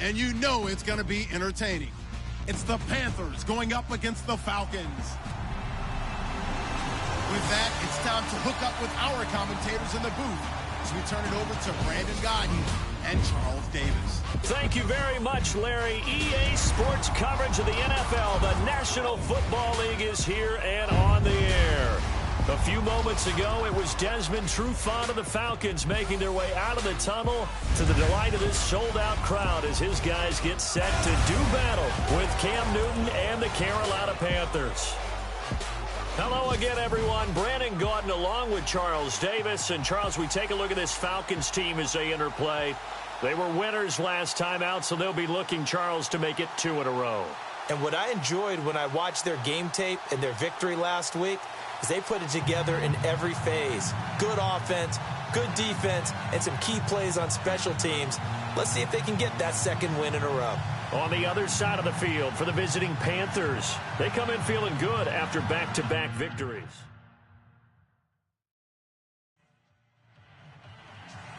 and you know it's going to be entertaining. It's the Panthers going up against the Falcons. With that, it's time to hook up with our commentators in the booth as we turn it over to Brandon Gaudin and Charles Davis. Thank you very much, Larry. EA Sports coverage of the NFL. The National Football League is here and on the air. A few moments ago, it was Desmond Trufant of the Falcons making their way out of the tunnel to the delight of this sold-out crowd as his guys get set to do battle with Cam Newton and the Carolina Panthers. Hello again, everyone. Brandon Gaudin along with Charles Davis. And, Charles, we take a look at this Falcons team as they interplay. They were winners last time out, so they'll be looking, Charles, to make it 2 in a row. And what I enjoyed when I watched their game tape and their victory last week is they put it together in every phase. Good offense, good defense, and some key plays on special teams. Let's see if they can get that second win in a row. On the other side of the field for the visiting Panthers, they come in feeling good after back-to-back victories.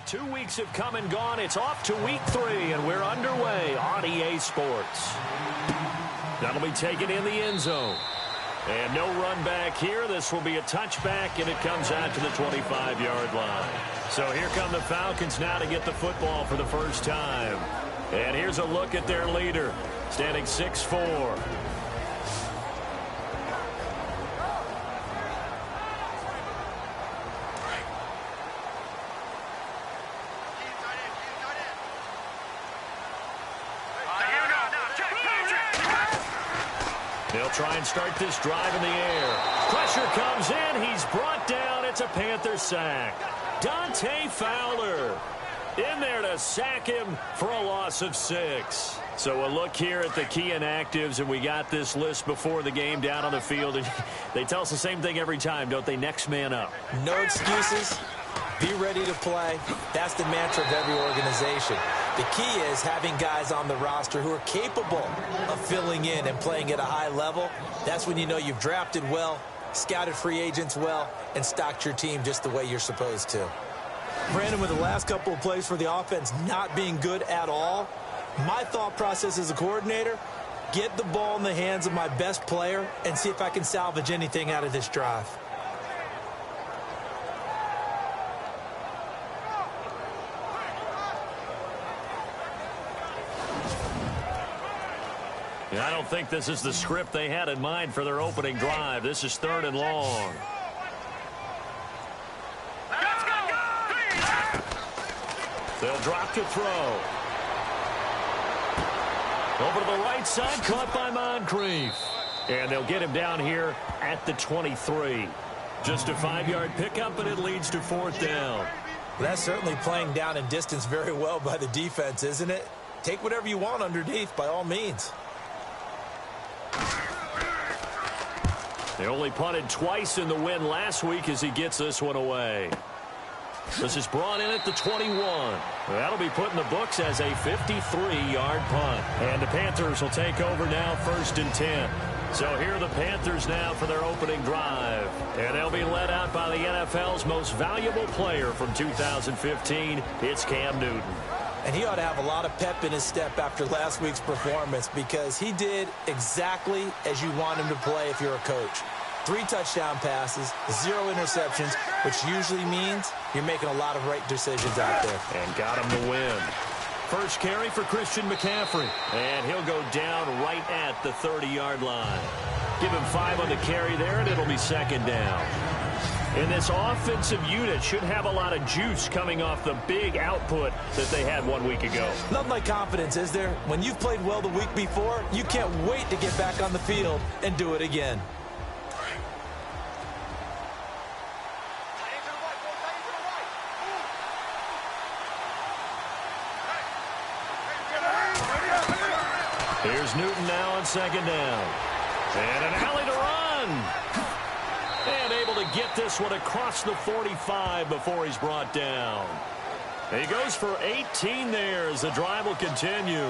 2 weeks have come and gone. It's off to week 3, and we're underway on EA Sports. That'll be taken in the end zone. And no run back here. This will be a touchback, and it comes out to the 25-yard line. So here come the Falcons now to get the football for the first time. And here's a look at their leader, standing 6'4". They'll try and start this drive in the air. Pressure comes in. He's brought down. It's a Panther sack. Dante Fowler in there to sack him for a loss of 6. So a look here at the key inactives, and we got this list before the game down on the field. And they tell us the same thing every time, don't they? Next man up. No excuses. Be ready to play. That's the mantra of every organization. The key is having guys on the roster who are capable of filling in and playing at a high level. That's when you know you've drafted well, scouted free agents well, and stocked your team just the way you're supposed to. Brandon, with the last couple of plays for the offense not being good at all, my thought process as a coordinator, get the ball in the hands of my best player and see if I can salvage anything out of this drive. I don't think this is the script they had in mind for their opening drive. This is 3rd and long. They'll drop to throw. Over to the right side, caught by Moncrief. And they'll get him down here at the 23. Just a 5-yard pickup, and it leads to 4th down. Well, that's certainly playing down and distance very well by the defense, isn't it? Take whatever you want underneath, by all means. They only punted twice in the win last week as he gets this one away. This is brought in at the 21. That'll be put in the books as a 53-yard punt. And the Panthers will take over now 1st and 10. So here are the Panthers now for their opening drive. And they'll be led out by the NFL's most valuable player from 2015. It's Cam Newton. And he ought to have a lot of pep in his step after last week's performance because he did exactly as you want him to play if you're a coach. 3 touchdown passes, 0 interceptions, which usually means you're making a lot of right decisions out there. And got him the win. First carry for Christian McCaffrey. And he'll go down right at the 30-yard line. Give him 5 on the carry there, and it'll be 2nd down. And this offensive unit should have a lot of juice coming off the big output that they had 1 week ago. Nothing like confidence, is there? When you've played well the week before, you can't wait to get back on the field and do it again. Here's Newton now on 2nd down. And an alley to run. And able to get this one across the 45 before he's brought down. He goes for 18 there as the drive will continue.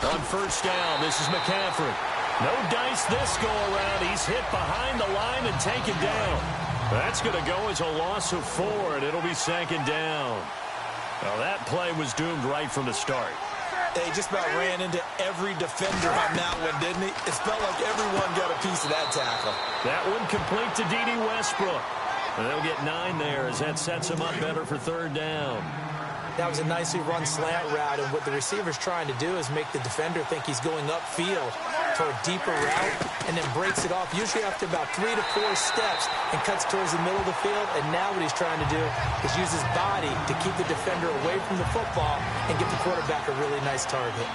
On 1st down, this is McCaffrey. No dice this go around. He's hit behind the line and taken down. That's going to go as a loss of 4, and it'll be 2nd down. Well, that play was doomed right from the start. He just about ran into every defender on that one, didn't he? It felt like everyone got a piece of that tackle. That one complete to D.D. Westbrook. And they'll get 9 there as that sets him up better for 3rd down. That was a nicely run slant route, and what the receiver's trying to do is make the defender think he's going upfield for a deeper route and then breaks it off, usually after about 3 to 4 steps, and cuts towards the middle of the field. And now what he's trying to do is use his body to keep the defender away from the football and get the quarterback a really nice target.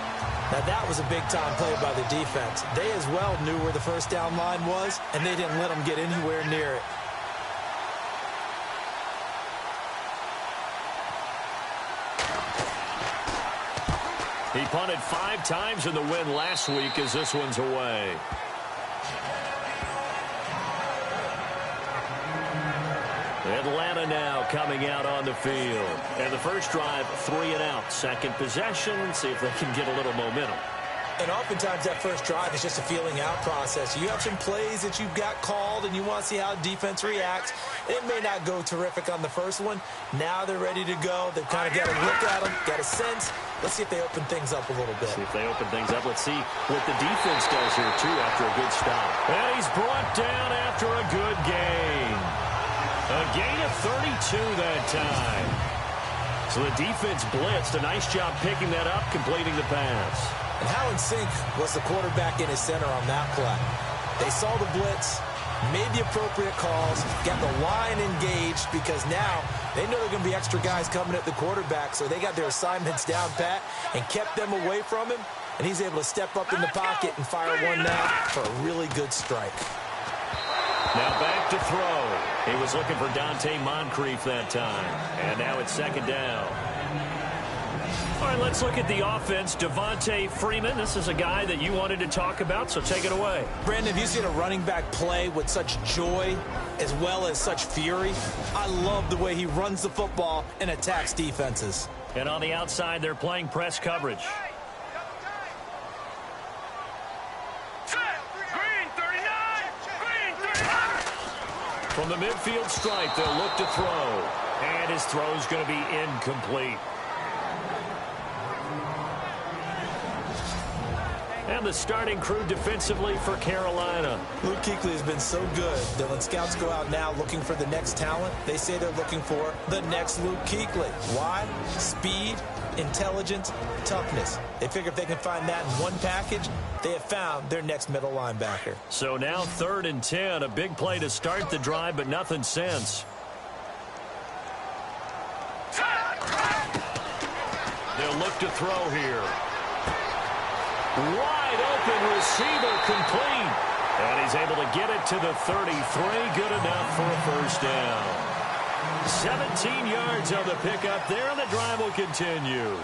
Now that was a big-time play by the defense. They as well knew where the 1st down line was, and they didn't let them get anywhere near it. He punted 5 times in the win last week as this one's away. Atlanta now coming out on the field. And the first drive, 3 and out. Second possession, see if they can get a little momentum. And oftentimes that first drive is just a feeling out process. You have some plays that you've got called and you want to see how defense reacts. It may not go terrific on the first one. Now they're ready to go. They've kind of got a look at them, got a sense. Let's see if they open things up a little bit. See if they open things up. Let's see what the defense does here, too, after a good stop. And he's brought down after a good gain. A gain of 32 that time. So the defense blitzed. A nice job picking that up, completing the pass. And how in sync was the quarterback in his center on that play? They saw the blitz, made the appropriate calls, got the line engaged, because now they know there are going to be extra guys coming at the quarterback, so they got their assignments down pat and kept them away from him, and he's able to step up in the pocket and fire one now for a really good strike. Now back to throw. He was looking for Dante Moncrief that time, and now it's 2nd down. All right, let's look at the offense. Devontae Freeman, this is a guy that you wanted to talk about, so take it away. Brandon, have you seen a running back play with such joy as well as such fury? I love the way he runs the football and attacks defenses. And on the outside, they're playing press coverage. From the midfield stripe, they'll look to throw. And his throw's going to be incomplete. And the starting crew defensively for Carolina. Luke Kuechly has been so good that when scouts go out now looking for the next talent, they say they're looking for the next Luke Kuechly. Why? Speed, intelligence, toughness. They figure if they can find that in one package, they have found their next middle linebacker. So now 3rd and 10, a big play to start the drive, but nothing since. They'll look to throw here. Wide open receiver complete. And he's able to get it to the 33. Good enough for a 1st down. 17 yards on the pickup there, and the drive will continue.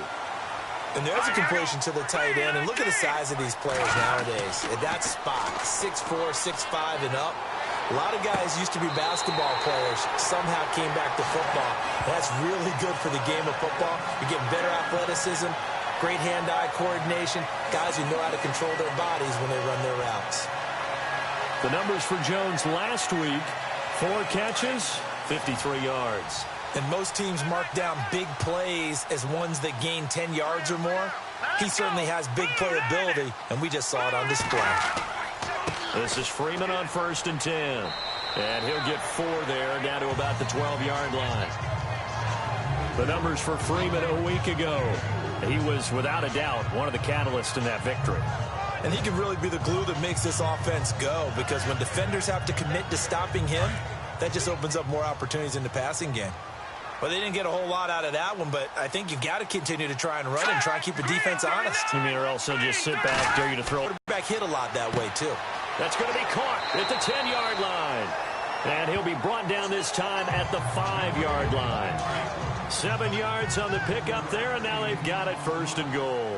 And there's a completion to the tight end. And look at the size of these players nowadays. At that spot, 6'4", 6'5", and up. A lot of guys used to be basketball players, somehow came back to football. That's really good for the game of football. You're getting better athleticism, great hand-eye coordination, guys who know how to control their bodies when they run their routes. The numbers for Jones last week, 4 catches, 53 yards. And most teams mark down big plays as ones that gain 10 yards or more. He certainly has big playability, and we just saw it on display. This is Freeman on 1st and 10. And he'll get 4 there, down to about the 12-yard line. The numbers for Freeman a week ago. He was, without a doubt, one of the catalysts in that victory. And he can really be the glue that makes this offense go, because when defenders have to commit to stopping him, that just opens up more opportunities in the passing game. Well, they didn't get a whole lot out of that one, but I think you've got to continue to try and run and try and keep the defense honest. You mean, or else they'll just sit back, dare you to throw. Quarterback hit a lot that way, too. That's going to be caught at the 10-yard line. And he'll be brought down this time at the 5-yard line. 7 yards on the pickup there, and now they've got it 1st and goal.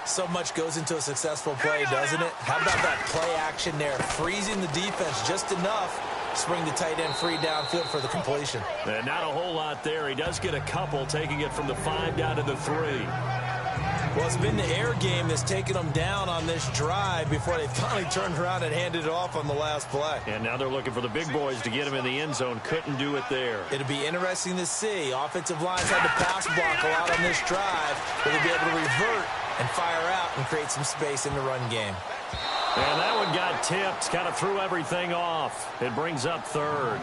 So much goes into a successful play, doesn't it? How about that play action there, freezing the defense just enough to spring the tight end free downfield for the completion. And not a whole lot there. He does get a couple, taking it from the 5 down to the 3. Well, it's been the air game that's taken them down on this drive before they finally turned around and handed it off on the last play. And now they're looking for the big boys to get him in the end zone. Couldn't do it there. It'll be interesting to see. Offensive lines had to pass block a lot on this drive. Will they be able to revert and fire out and create some space in the run game? And that one got tipped. Kind of threw everything off. It brings up third.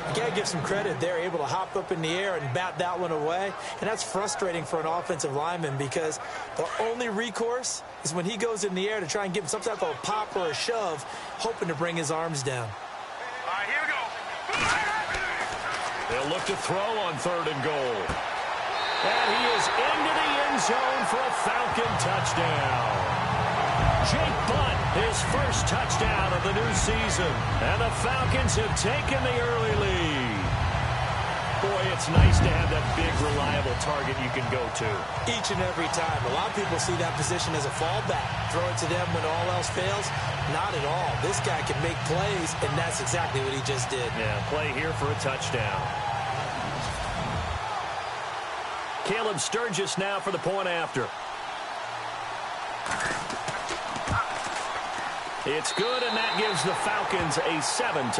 You got to give some credit. They're able to hop up in the air and bat that one away. And that's frustrating for an offensive lineman because the only recourse is when he goes in the air to try and give him some type of a pop or a shove, hoping to bring his arms down. All right, here we go. They'll look to throw on 3rd and goal. And he is into the end zone for a Falcon touchdown. Jake Butt, his first touchdown of the new season. And the Falcons have taken the early lead. Boy, it's nice to have that big, reliable target you can go to. Each and every time. A lot of people see that position as a fallback. Throw it to them when all else fails. Not at all. This guy can make plays, and that's exactly what he just did. Yeah, play here for a touchdown. Caleb Sturgis now for the point after. It's good, and that gives the Falcons a 7-0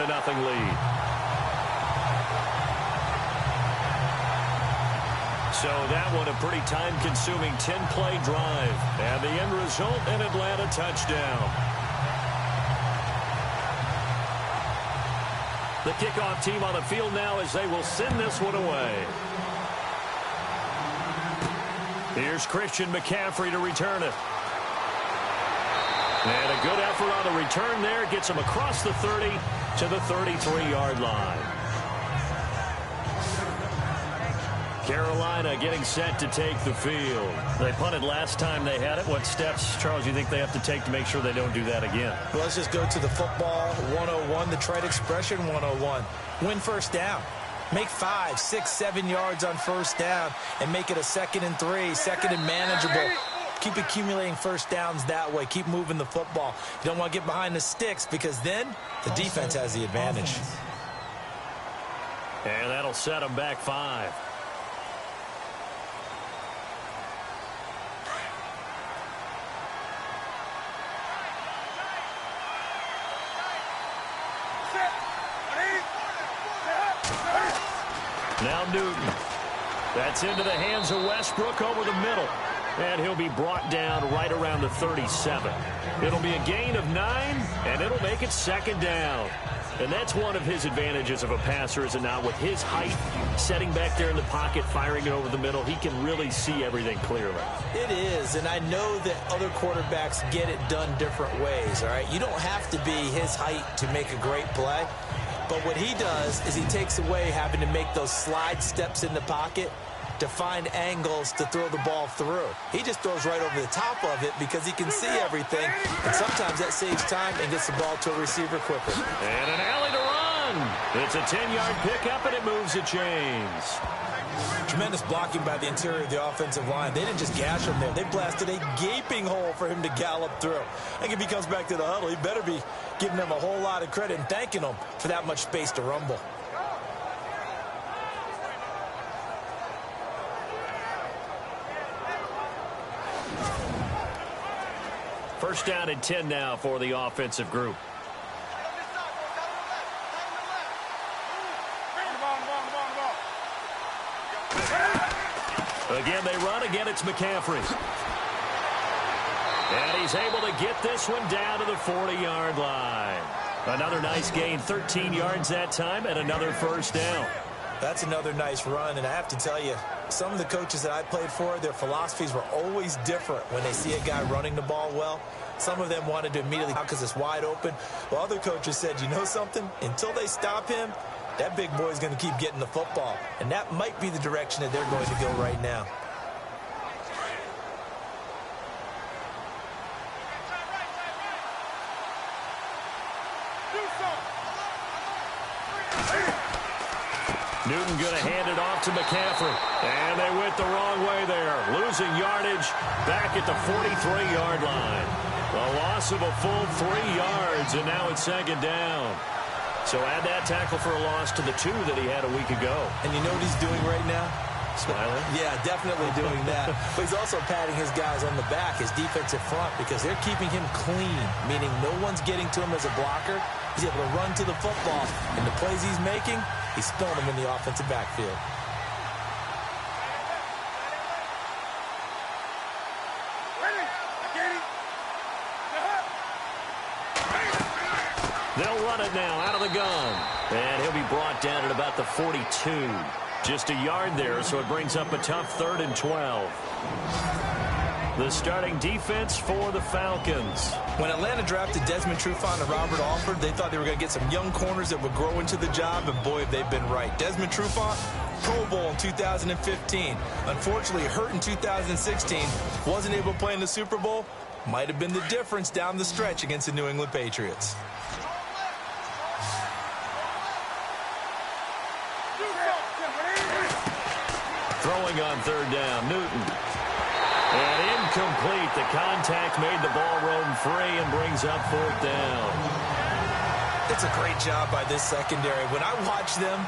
lead. So that one a pretty time-consuming 10-play drive. And the end result, an Atlanta touchdown. The kickoff team on the field now as they will send this one away. Here's Christian McCaffrey to return it. And a good effort on the return there. Gets him across the 30 to the 33-yard line. Carolina getting set to take the field. They punted last time they had it. What steps, Charles, do you think they have to take to make sure they don't do that again? Well, let's just go to the football 101, the trade expression 101. Win first down. Make 5, 6, 7 yards on first down and make it a 2nd and 3, 2nd and manageable. Keep accumulating first downs that way. Keep moving the football. You don't want to get behind the sticks because then the defense has the advantage. And that'll set them back 5. Now Newton. That's into the hands of Westbrook over the middle. And he'll be brought down right around the 37. It'll be a gain of 9, and it'll make it 2nd down. And that's one of his advantages of a passer, is it not? With his height, setting back there in the pocket, firing it over the middle, he can really see everything clearly. It is, and I know that other quarterbacks get it done different ways, all right? You don't have to be his height to make a great play. But what he does is he takes away having to make those slide steps in the pocket to find angles to throw the ball through. He just throws right over the top of it because he can see everything, and sometimes that saves time and gets the ball to a receiver quicker. And an alley to run. It's a 10-yard pickup, and it moves the chains. Tremendous blocking by the interior of the offensive line. They didn't just gash him there. They blasted a gaping hole for him to gallop through. I think if he comes back to the huddle, he better be giving them a whole lot of credit and thanking them for that much space to rumble. First down and 10 now for the offensive group. Again, they run. Again, it's McCaffrey. And he's able to get this one down to the 40-yard line. Another nice gain, 13 yards that time, and another first down. That's another nice run, and I have to tell you, some of the coaches that I played for, their philosophies were always different when they see a guy running the ball well. Some of them wanted to immediately out because it's wide open. Well, other coaches said, you know something? Until they stop him, that big boy's going to keep getting the football. And that might be the direction that they're going to go right now. Newton going to hand it off to McCaffrey. And they went the wrong way there. Losing yardage back at the 43-yard line. A loss of a full 3 yards, and now it's 2nd down. So add that tackle for a loss to the 2 that he had a week ago. And you know what he's doing right now? Smiling? Yeah, definitely doing that. But he's also patting his guys on the back, his defensive front, because they're keeping him clean, meaning no one's getting to him as a blocker. He's able to run to the football, and the plays he's making, he's throwing them in the offensive backfield. They'll run it now out of the gun. And he'll be brought down at about the 42. Just a yard there, so it brings up a tough 3rd and 12. The starting defense for the Falcons. When Atlanta drafted Desmond Trufant and Robert Alford, they thought they were going to get some young corners that would grow into the job, and boy, have they been right. Desmond Trufant, Pro Bowl in 2015. Unfortunately, hurt in 2016. Wasn't able to play in the Super Bowl. Might have been the difference down the stretch against the New England Patriots. Throwing on 3rd down, Newton. And incomplete. The contact made the ball roam free and brings up 4th down. It's a great job by this secondary. When I watch them,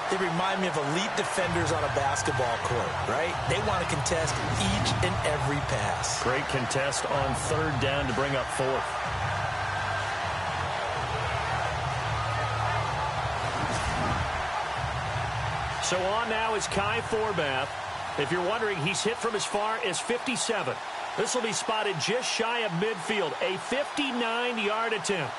they remind me of elite defenders on a basketball court, right? They want to contest each and every pass. Great contest on 3rd down to bring up 4th. So on now is Kai Forbath. If you're wondering, he's hit from as far as 57. This will be spotted just shy of midfield. A 59-yard attempt.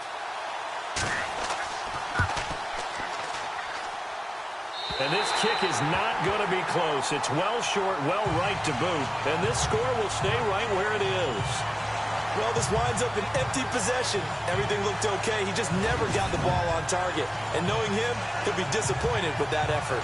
And this kick is not going to be close. It's well short, well right to boot. And this score will stay right where it is. Well, this winds up an empty possession. Everything looked okay. He just never got the ball on target. And knowing him, he'll be disappointed with that effort.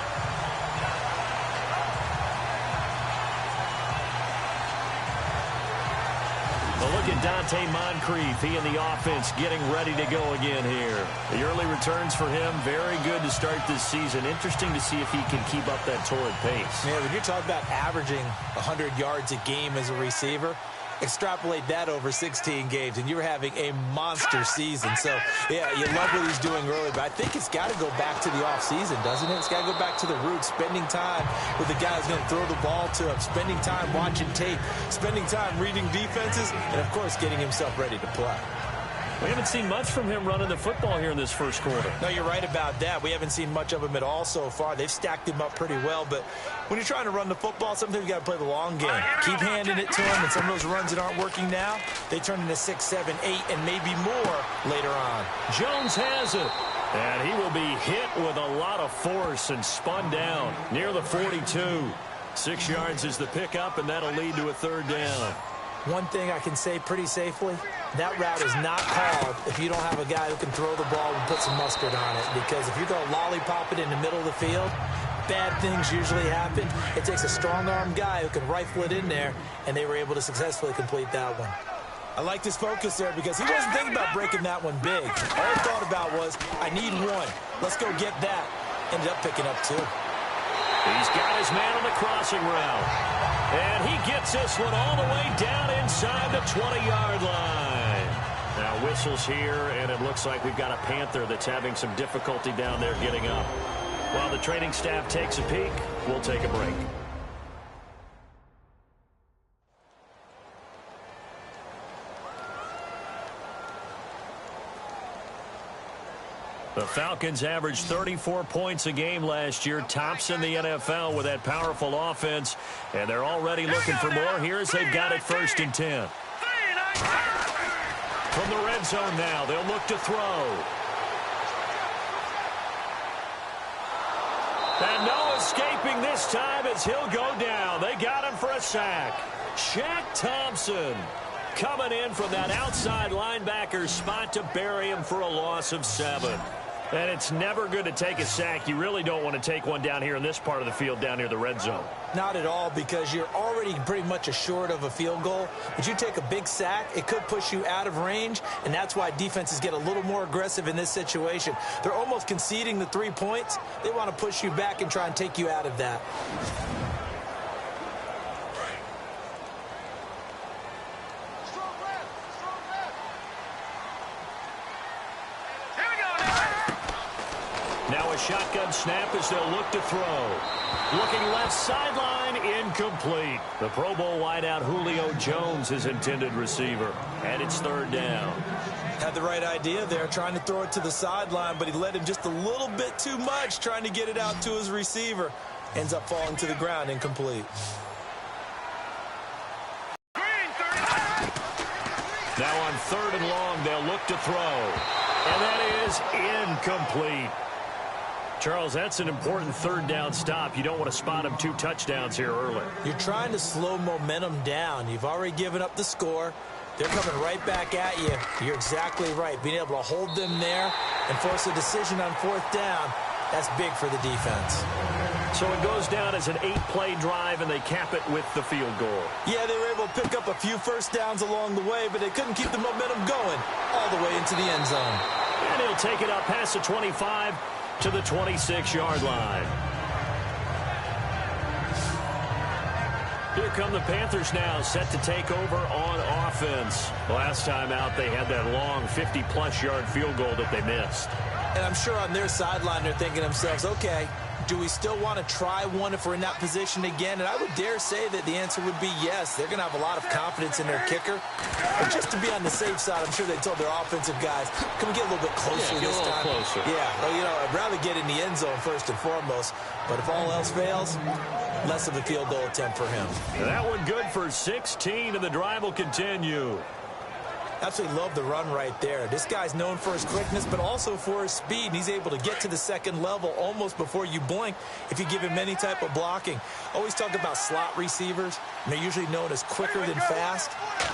A look at Dante Moncrief. He and the offense getting ready to go again here. The early returns for him, very good to start this season. Interesting to see if he can keep up that torrid pace. Yeah, when you're talking about averaging 100 yards a game as a receiver, extrapolate that over 16 games, and you're having a monster season. So, yeah, you love what he's doing early, but I think it's got to go back to the offseason, doesn't it? It's got to go back to the roots, spending time with the guy who's going to throw the ball to him, spending time watching tape, spending time reading defenses, and, of course, getting himself ready to play. We haven't seen much from him running the football here in this first quarter. No, you're right about that. We haven't seen much of him at all so far. They've stacked him up pretty well, but when you're trying to run the football, sometimes you got to play the long game. Keep handing it to him, and some of those runs that aren't working now, they turn into 6, 7, 8, and maybe more later on. Jones has it, and he will be hit with a lot of force and spun down near the 42. 6 yards is the pickup, and that'll lead to a 3rd down. One thing I can say pretty safely, that route is not called if you don't have a guy who can throw the ball and put some mustard on it. Because if you're going to lollipop it in the middle of the field, bad things usually happen. It takes a strong-arm guy who can rifle it in there, and they were able to successfully complete that one. I like this focus there because he wasn't thinking about breaking that one big. All he thought about was, I need one. Let's go get that. Ended up picking up 2. He's got his man on the crossing route. And he gets this one all the way down inside the 20-yard line. Now whistles here, and it looks like we've got a Panther that's having some difficulty down there getting up. While the training staff takes a peek, we'll take a break. The Falcons averaged 34 points a game last year, tops in the NFL with that powerful offense, and they're already looking for more. Here's they've got it 1st and 10. From the red zone now, they'll look to throw. And no escaping this time as he'll go down. They got him for a sack. Shaq Thompson coming in from that outside linebacker spot to bury him for a loss of 7. And it's never good to take a sack. You really don't want to take one down here in this part of the field down near the red zone. Not at all, because you're already pretty much assured of a field goal. But you take a big sack, it could push you out of range, and that's why defenses get a little more aggressive in this situation. They're almost conceding the 3 points. They want to push you back and try and take you out of that. a shotgun snap as they'll look to throw. Looking left sideline, incomplete. The Pro Bowl wideout Julio Jones is intended receiver. And it's third down. Had the right idea there, trying to throw it to the sideline, but he led him just a little bit too much, trying to get it out to his receiver. Ends up falling to the ground, incomplete. Now on third and long, they'll look to throw. And that is incomplete. Charles, that's an important third down stop. You don't want to spot him 2 touchdowns here early. You're trying to slow momentum down. You've already given up the score. They're coming right back at you. You're exactly right. Being able to hold them there and force a decision on fourth down, that's big for the defense. So it goes down as an 8-play drive, and they cap it with the field goal. Yeah, they were able to pick up a few first downs along the way, but they couldn't keep the momentum going all the way into the end zone. And he'll take it up past the 25 to the 26-yard line. Here come the Panthers now, set to take over on offense. Last time out, they had that long 50-plus yard field goal that they missed. And I'm sure on their sideline, they're thinking to themselves, okay, do we still want to try one if we're in that position again? And I would dare say that the answer would be yes. They're going to have a lot of confidence in their kicker. But just to be on the safe side, I'm sure they told their offensive guys, can we get a little bit closer this time? Closer. Yeah, well, you know, I'd rather get in the end zone first and foremost. But if all else fails, less of a field goal attempt for him. And that one good for 16, and the drive will continue. Absolutely love the run right there. This guy's known for his quickness, but also for his speed. He's able to get to the second level almost before you blink if you give him any type of blocking. Always talk about slot receivers, and they're usually known as quicker than fast.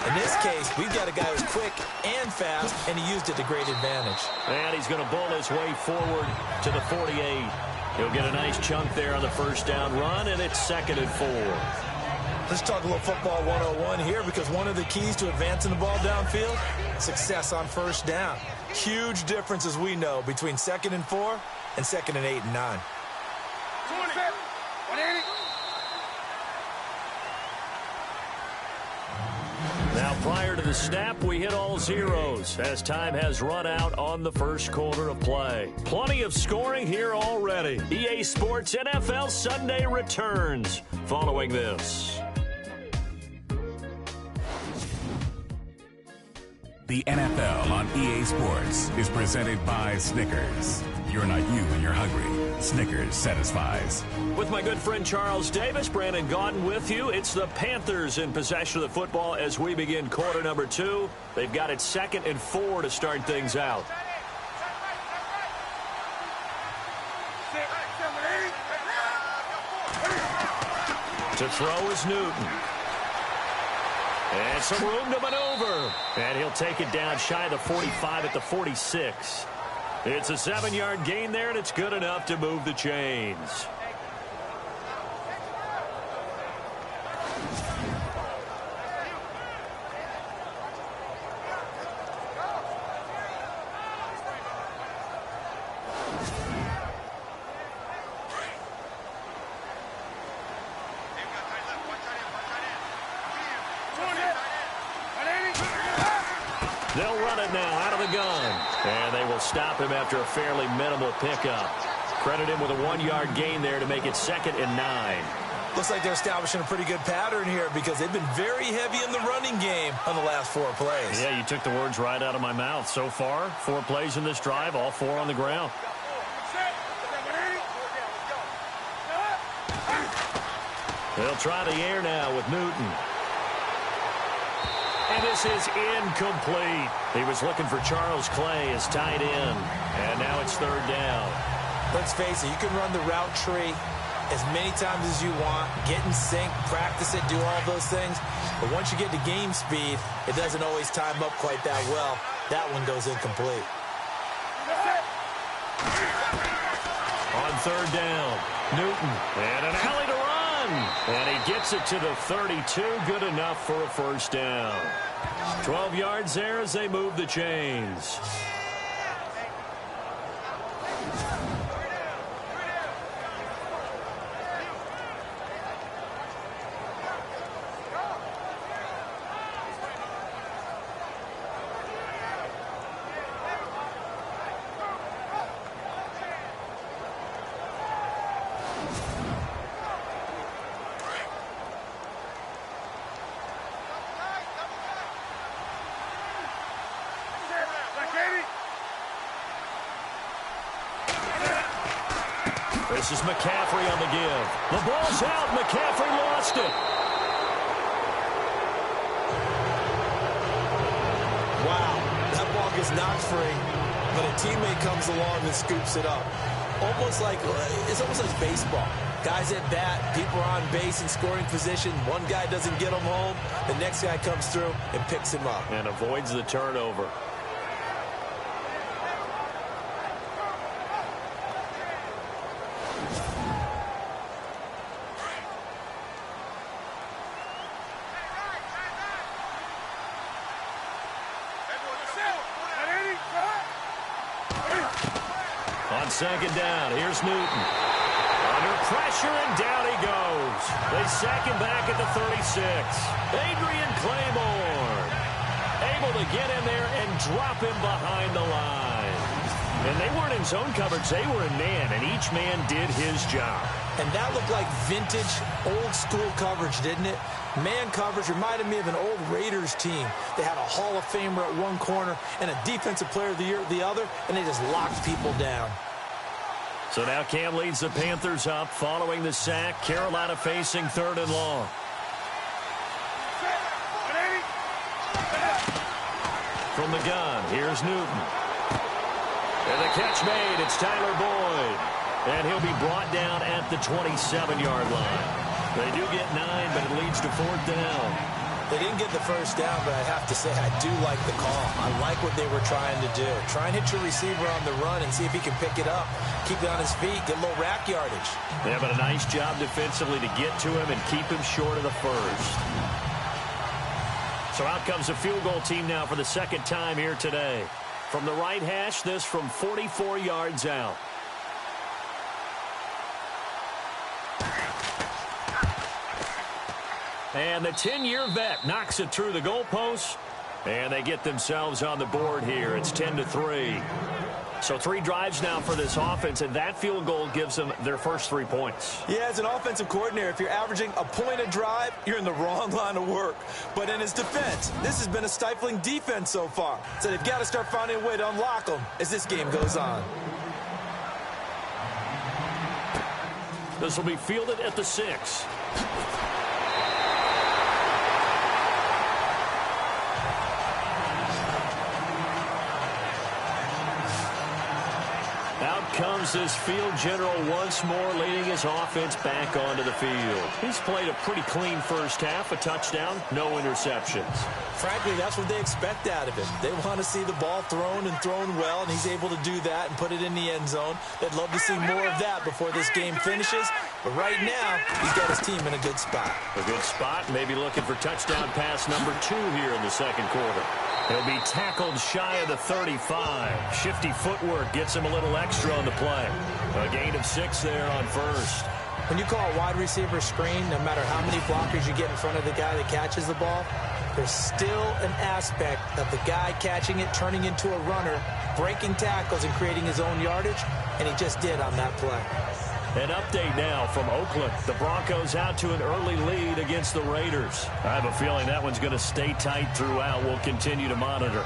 In this case, we've got a guy who's quick and fast, and he used it to great advantage. And he's going to bowl his way forward to the 48. He'll get a nice chunk there on the first down run, and it's 2nd and 4. Let's talk a little football 101 here, because one of the keys to advancing the ball downfield, success on first down. Huge difference, as we know, between 2nd and 4 and 2nd and 8 and 9. Now, prior to the snap, we hit all zeros as time has run out on the first quarter of play. Plenty of scoring here already. EA Sports NFL Sunday returns following this. The NFL on EA Sports is presented by Snickers. You're not you when you're hungry. Snickers satisfies. With my good friend Charles Davis, Brandon Gaudin with you. It's the Panthers in possession of the football as we begin quarter number 2. They've got it 2nd and 4 to start things out. To throw is Newton. And some room to maneuver. And he'll take it down shy of the 45 at the 46. It's a 7-yard gain there, and it's good enough to move the chains. They'll run it now out of the gun. And they will stop him after a fairly minimal pickup. Credit him with a 1-yard gain there to make it 2nd and 9. Looks like they're establishing a pretty good pattern here, because they've been very heavy in the running game on the last 4 plays. Yeah, you took the words right out of my mouth. So far, 4 plays in this drive, all 4 on the ground. They'll try the air now with Newton. And this is incomplete. He was looking for Charles Clay as tight end. And now it's 3rd down. Let's face it, you can run the route tree as many times as you want, get in sync, practice it, do all those things. But once you get to game speed, it doesn't always time up quite that well. That one goes incomplete. On 3rd down, Newton. And an alley to run. And he gets it to the 32. Good enough for a first down. 12 yards there as they move the chains. This is McCaffrey on the give. The ball's out. McCaffrey lost it. Wow, that ball gets knocked free, but a teammate comes along and scoops it up. It's almost like baseball. Guys at bat, people are on base in scoring position. One guy doesn't get him home. The next guy comes through and picks him up. And avoids the turnover. On second down, here's Newton. Under pressure, and down he goes. They sack him back at the 36. Adrian Claiborne able to get in there and drop him behind the line. And they weren't in zone coverage. They were in man, and each man did his job. And that looked like vintage, old-school coverage, didn't it? Man coverage reminded me of an old Raiders team. They had a Hall of Famer at one corner and a Defensive Player of the Year at the other, and they just locked people down. So now Cam leads the Panthers up following the sack. Carolina facing 3rd and long. From the gun, here's Newton. And the catch made. It's Tyler Boyd. And he'll be brought down at the 27-yard line. They do get 9, but it leads to 4th down. They didn't get the first down, but I have to say I do like the call. I like what they were trying to do. Try and hit your receiver on the run and see if he can pick it up. Keep it on his feet, get a little rack yardage. Yeah, but a nice job defensively to get to him and keep him short of the first. So out comes the field goal team now for the second time here today. From the right hash, this from 44 yards out. And the 10-year vet knocks it through the goalpost. And they get themselves on the board here. It's 10-3. So 3 drives now for this offense, and that field goal gives them their first 3 points. Yeah, as an offensive coordinator, if you're averaging a point a drive, you're in the wrong line of work. But in his defense, this has been a stifling defense so far. So they've got to start finding a way to unlock them as this game goes on. This will be fielded at the 6. Out comes this field general once more, leading his offense back onto the field. He's played a pretty clean first half, a touchdown, no interceptions. Frankly, that's what they expect out of him. They want to see the ball thrown and thrown well, and he's able to do that and put it in the end zone. They'd love to see more of that before this game finishes. But right now, he's got his team in a good spot. A good spot, maybe looking for touchdown pass number 2 here in the second quarter. He'll be tackled shy of the 35. Shifty footwork gets him a little extra on the play. A gain of 6 there on first. When you call a wide receiver screen, no matter how many blockers you get in front of the guy that catches the ball, there's still an aspect of the guy catching it, turning into a runner, breaking tackles and creating his own yardage, and he just did on that play. An update now from Oakland. The Broncos out to an early lead against the Raiders. I have a feeling that one's going to stay tight throughout. We'll continue to monitor.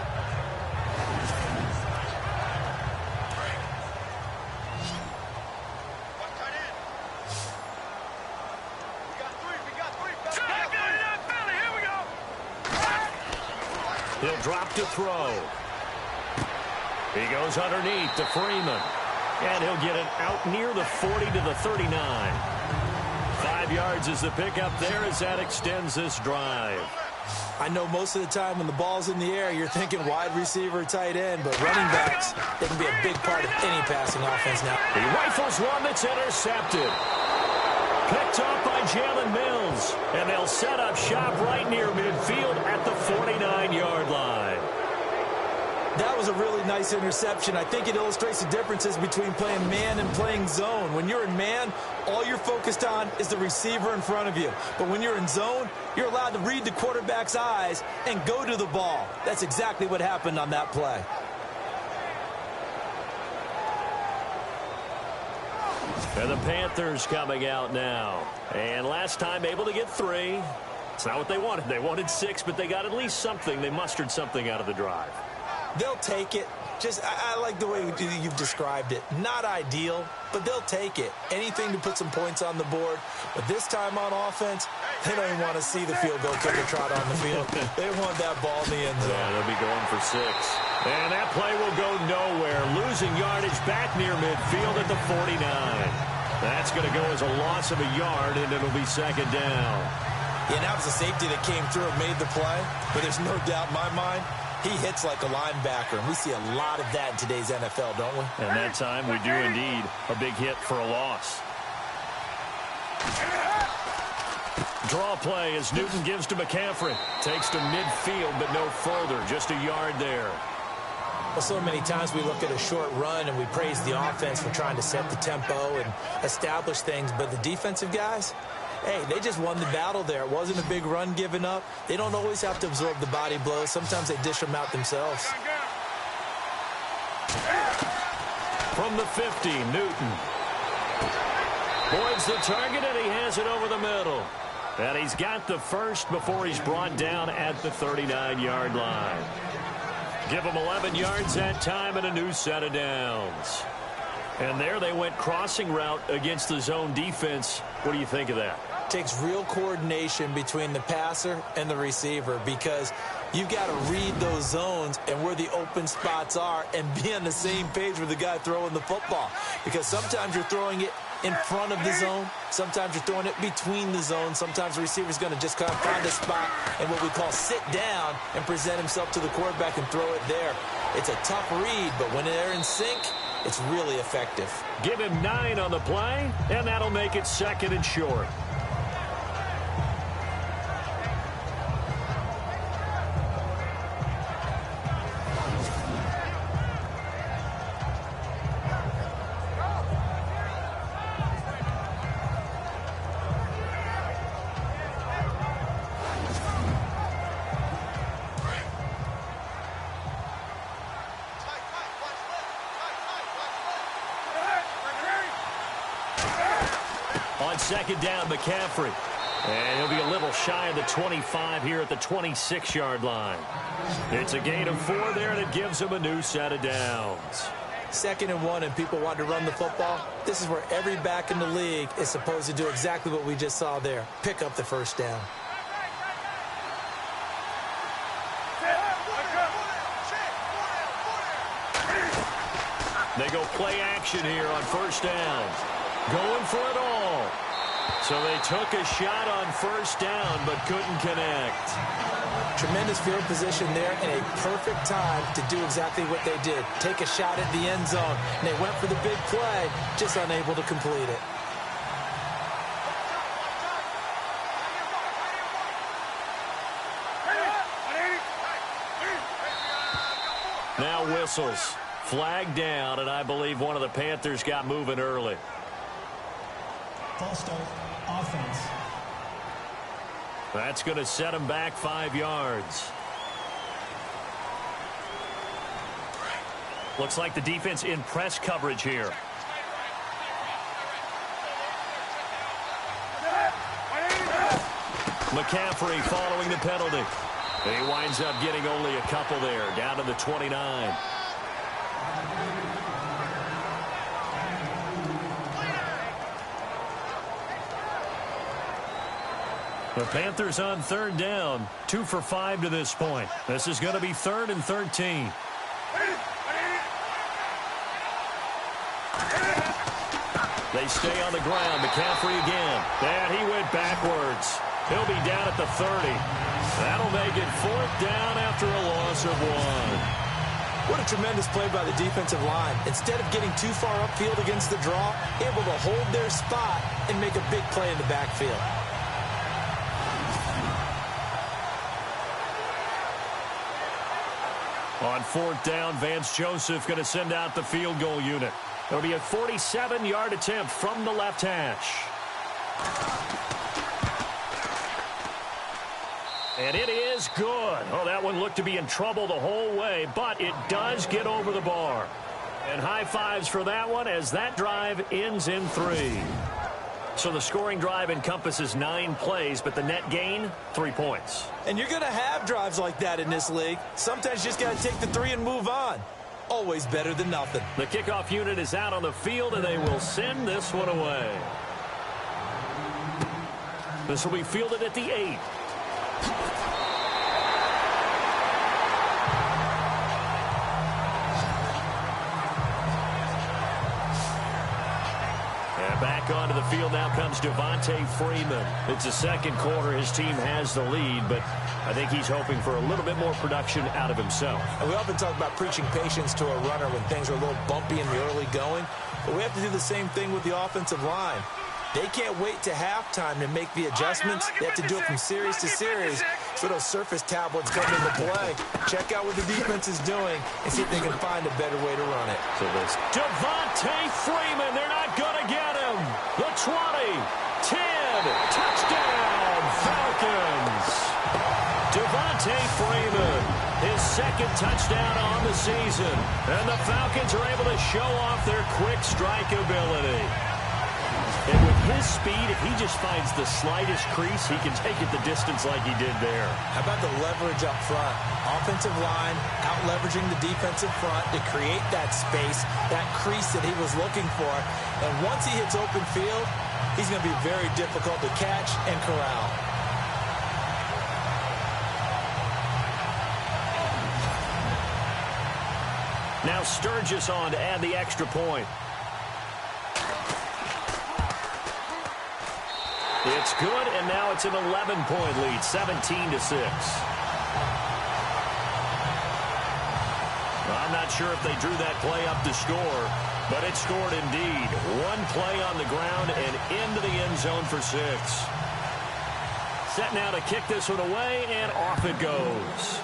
He'll drop to throw. He goes underneath to Freeman. And he'll get it out near the 40 to the 39. 5 yards is the pickup there as that extends this drive. I know most of the time when the ball's in the air, you're thinking wide receiver, tight end, but running backs, they can be a big part of any passing offense now. He rifles one that's intercepted. Picked off by Jalen Mills. And they'll set up shop right near midfield at the 49-yard line. That was a really nice interception. I think it illustrates the differences between playing man and playing zone. When you're in man, all you're focused on is the receiver in front of you. But when you're in zone, you're allowed to read the quarterback's eyes and go to the ball. That's exactly what happened on that play. And the Panthers coming out now. And last time able to get 3. It's not what they wanted. They wanted 6, but they got at least something. They mustered something out of the drive. They'll take it. I like the way you've described it. Not ideal, but they'll take it. Anything to put some points on the board. But this time on offense, they don't even want to see the field goal kicker trot on the field. They want that ball in the end zone. Yeah, they'll be going for 6. And that play will go nowhere. Losing yardage back near midfield at the 49. That's going to go as a loss of a yard, and it'll be 2nd down. Yeah, that was a safety that came through and made the play. But there's no doubt in my mind, he hits like a linebacker, and we see a lot of that in today's NFL, don't we? And that time we do indeed a big hit for a loss. Draw play as Newton gives to McCaffrey. Takes to midfield, but no further. Just a yard there. Well, so many times we look at a short run and we praise the offense for trying to set the tempo and establish things, but the defensive guys, hey, they just won the battle there. It wasn't a big run given up. They don't always have to absorb the body blows. Sometimes they dish them out themselves. From the 50, Newton. Boyd's the target, and he has it over the middle. And he's got the first before he's brought down at the 39-yard line. Give him 11 yards that time and a new set of downs. And there they went crossing route against the zone defense. What do you think of that? Takes real coordination between the passer and the receiver because you've got to read those zones and where the open spots are and be on the same page with the guy throwing the football. Because sometimes you're throwing it in front of the zone. Sometimes you're throwing it between the zones. Sometimes the receiver's going to just kind of find a spot and what we call sit down and present himself to the quarterback and throw it there. It's a tough read, but when they're in sync, it's really effective. Give him 9 on the play, and that'll make it 2nd and short. On 2nd down, McCaffrey. And he'll be a little shy of the 25 here at the 26-yard line. It's a gain of 4 there, and it gives him a new set of downs. 2nd and 1, and people want to run the football. This is where every back in the league is supposed to do exactly what we just saw there. Pick up the first down. They go play action here on 1st down. Going for it all. So they took a shot on 1st down, but couldn't connect. Tremendous field position there and a perfect time to do exactly what they did. Take a shot at the end zone. And they went for the big play, just unable to complete it. Now whistles. Flag down, and I believe one of the Panthers got moving early. False start, offense. That's going to set him back 5 yards. Looks like the defense in press coverage here. McCaffrey following the penalty. He winds up getting only a couple there, down to the 29. The Panthers on 3rd down, 2 for 5 to this point. This is going to be 3rd and 13. They stay on the ground. McCaffrey again. And he went backwards. He'll be down at the 30. That'll make it 4th down after a loss of 1. What a tremendous play by the defensive line. Instead of getting too far upfield against the draw, able to hold their spot and make a big play in the backfield. On 4th down, Vance Joseph going to send out the field goal unit. It'll be a 47-yard attempt from the left hash. And it is good. Oh, that one looked to be in trouble the whole way, but it does get over the bar. And high fives for that one as that drive ends in 3. So the scoring drive encompasses 9 plays, but the net gain, 3 points. And you're going to have drives like that in this league. Sometimes you just got to take the 3 and move on. Always better than nothing. The kickoff unit is out on the field, and they will send this one away. This will be fielded at the 8. Back onto the field now comes Devontae Freeman. It's the second quarter. His team has the lead, but I think he's hoping for a little bit more production out of himself. And we often talk about preaching patience to a runner when things are a little bumpy in the early going, but we have to do the same thing with the offensive line. They can't wait to halftime to make the adjustments. They have to do it from series to series, so those surface tablets come into play. Check out what the defense is doing and see if they can find a better way to run it. So this Devontae Freeman, they're not going to get him. The 20, 10, touchdown, Falcons. Devontae Freeman, his second touchdown on the season. And the Falcons are able to show off their quick strike ability. And with his speed, if he just finds the slightest crease, he can take it the distance like he did there. How about the leverage up front? Offensive line out-leveraging the defensive front to create that space, that crease that he was looking for. And once he hits open field, he's going to be very difficult to catch and corral. Now Sturgis on to add the extra point. It's good, and now it's an 11-point lead, 17-6. I'm not sure if they drew that play up to score, but it scored indeed. One play on the ground and into the end zone for 6. Set now to kick this one away, and off it goes.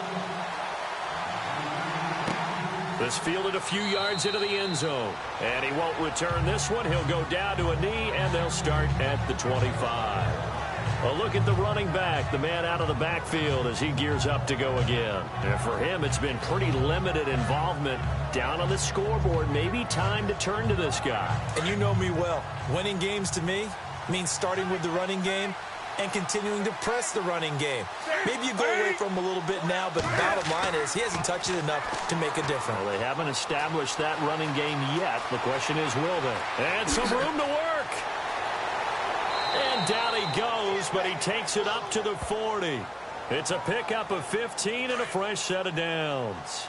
This fielded a few yards into the end zone. And he won't return this one. He'll go down to a knee, and they'll start at the 25. A look at the running back, the man out of the backfield as he gears up to go again. And for him, it's been pretty limited involvement down on the scoreboard. Maybe time to turn to this guy. And you know me well. Winning games to me means starting with the running game and continuing to press the running game. Maybe you go away from him a little bit now, but the bottom line is he hasn't touched it enough to make a difference. Well, they haven't established that running game yet. The question is, will they? And some room to work. And down he goes, but he takes it up to the 40. It's a pickup of 15 and a fresh set of downs.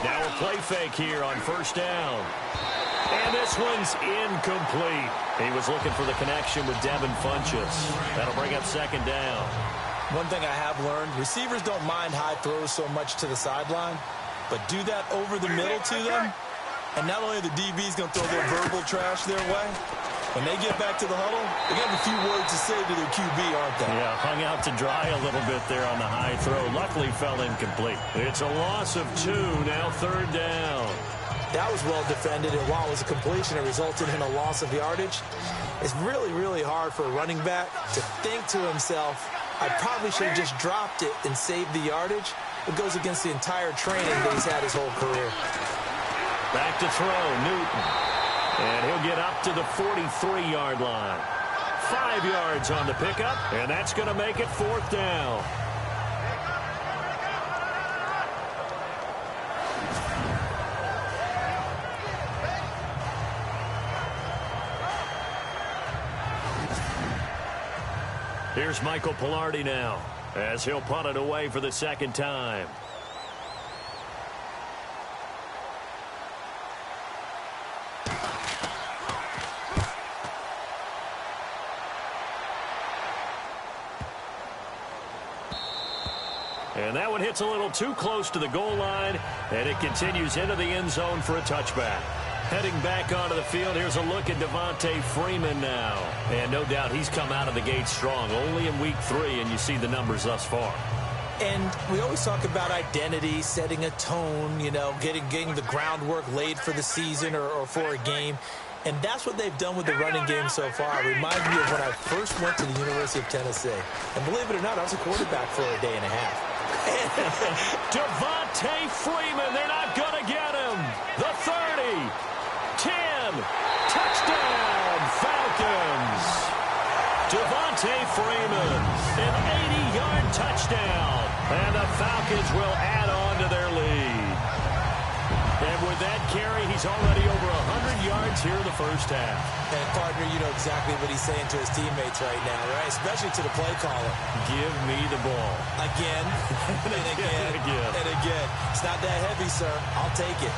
Now a play fake here on first down. And this one's incomplete. He was looking for the connection with Devin Funchess. That'll bring up second down. One thing I have learned, receivers don't mind high throws so much to the sideline, but do that over the middle to them, and not only are the DBs going to throw their verbal trash their way, when they get back to the huddle, they're going to have a few words to say to their QB, aren't they? Yeah, hung out to dry a little bit there on the high throw. Luckily fell incomplete. It's a loss of 2, now third down. That was well defended, and while it was a completion, it resulted in a loss of yardage. It's really, really hard for a running back to think to himself, I probably should have just dropped it and saved the yardage. It goes against the entire training that he's had his whole career. Back to throw, Newton. And he'll get up to the 43-yard line. 5 yards on the pickup, and that's going to make it fourth down. Here's Michael Pilardi now, as he'll punt it away for the second time. And that one hits a little too close to the goal line, and it continues into the end zone for a touchback. Heading back onto the field, here's a look at Devontae Freeman now. And no doubt he's come out of the gate strong, only in week 3, and you see the numbers thus far. And we always talk about identity, setting a tone, you know, getting the groundwork laid for the season or for a game. And that's what they've done with the running game so far. It reminds me of when I first went to the University of Tennessee. And believe it or not, I was a quarterback for a day and a half. Devontae Freeman, they're not going to get Freeman, an 80-yard touchdown. And the Falcons will add on to their lead. And with that carry, he's already over 100 yards here in the first half. And, partner, you know exactly what he's saying to his teammates right now, right? Especially to the play caller. Give me the ball. Again, and again, and again. It's not that heavy, sir. I'll take it.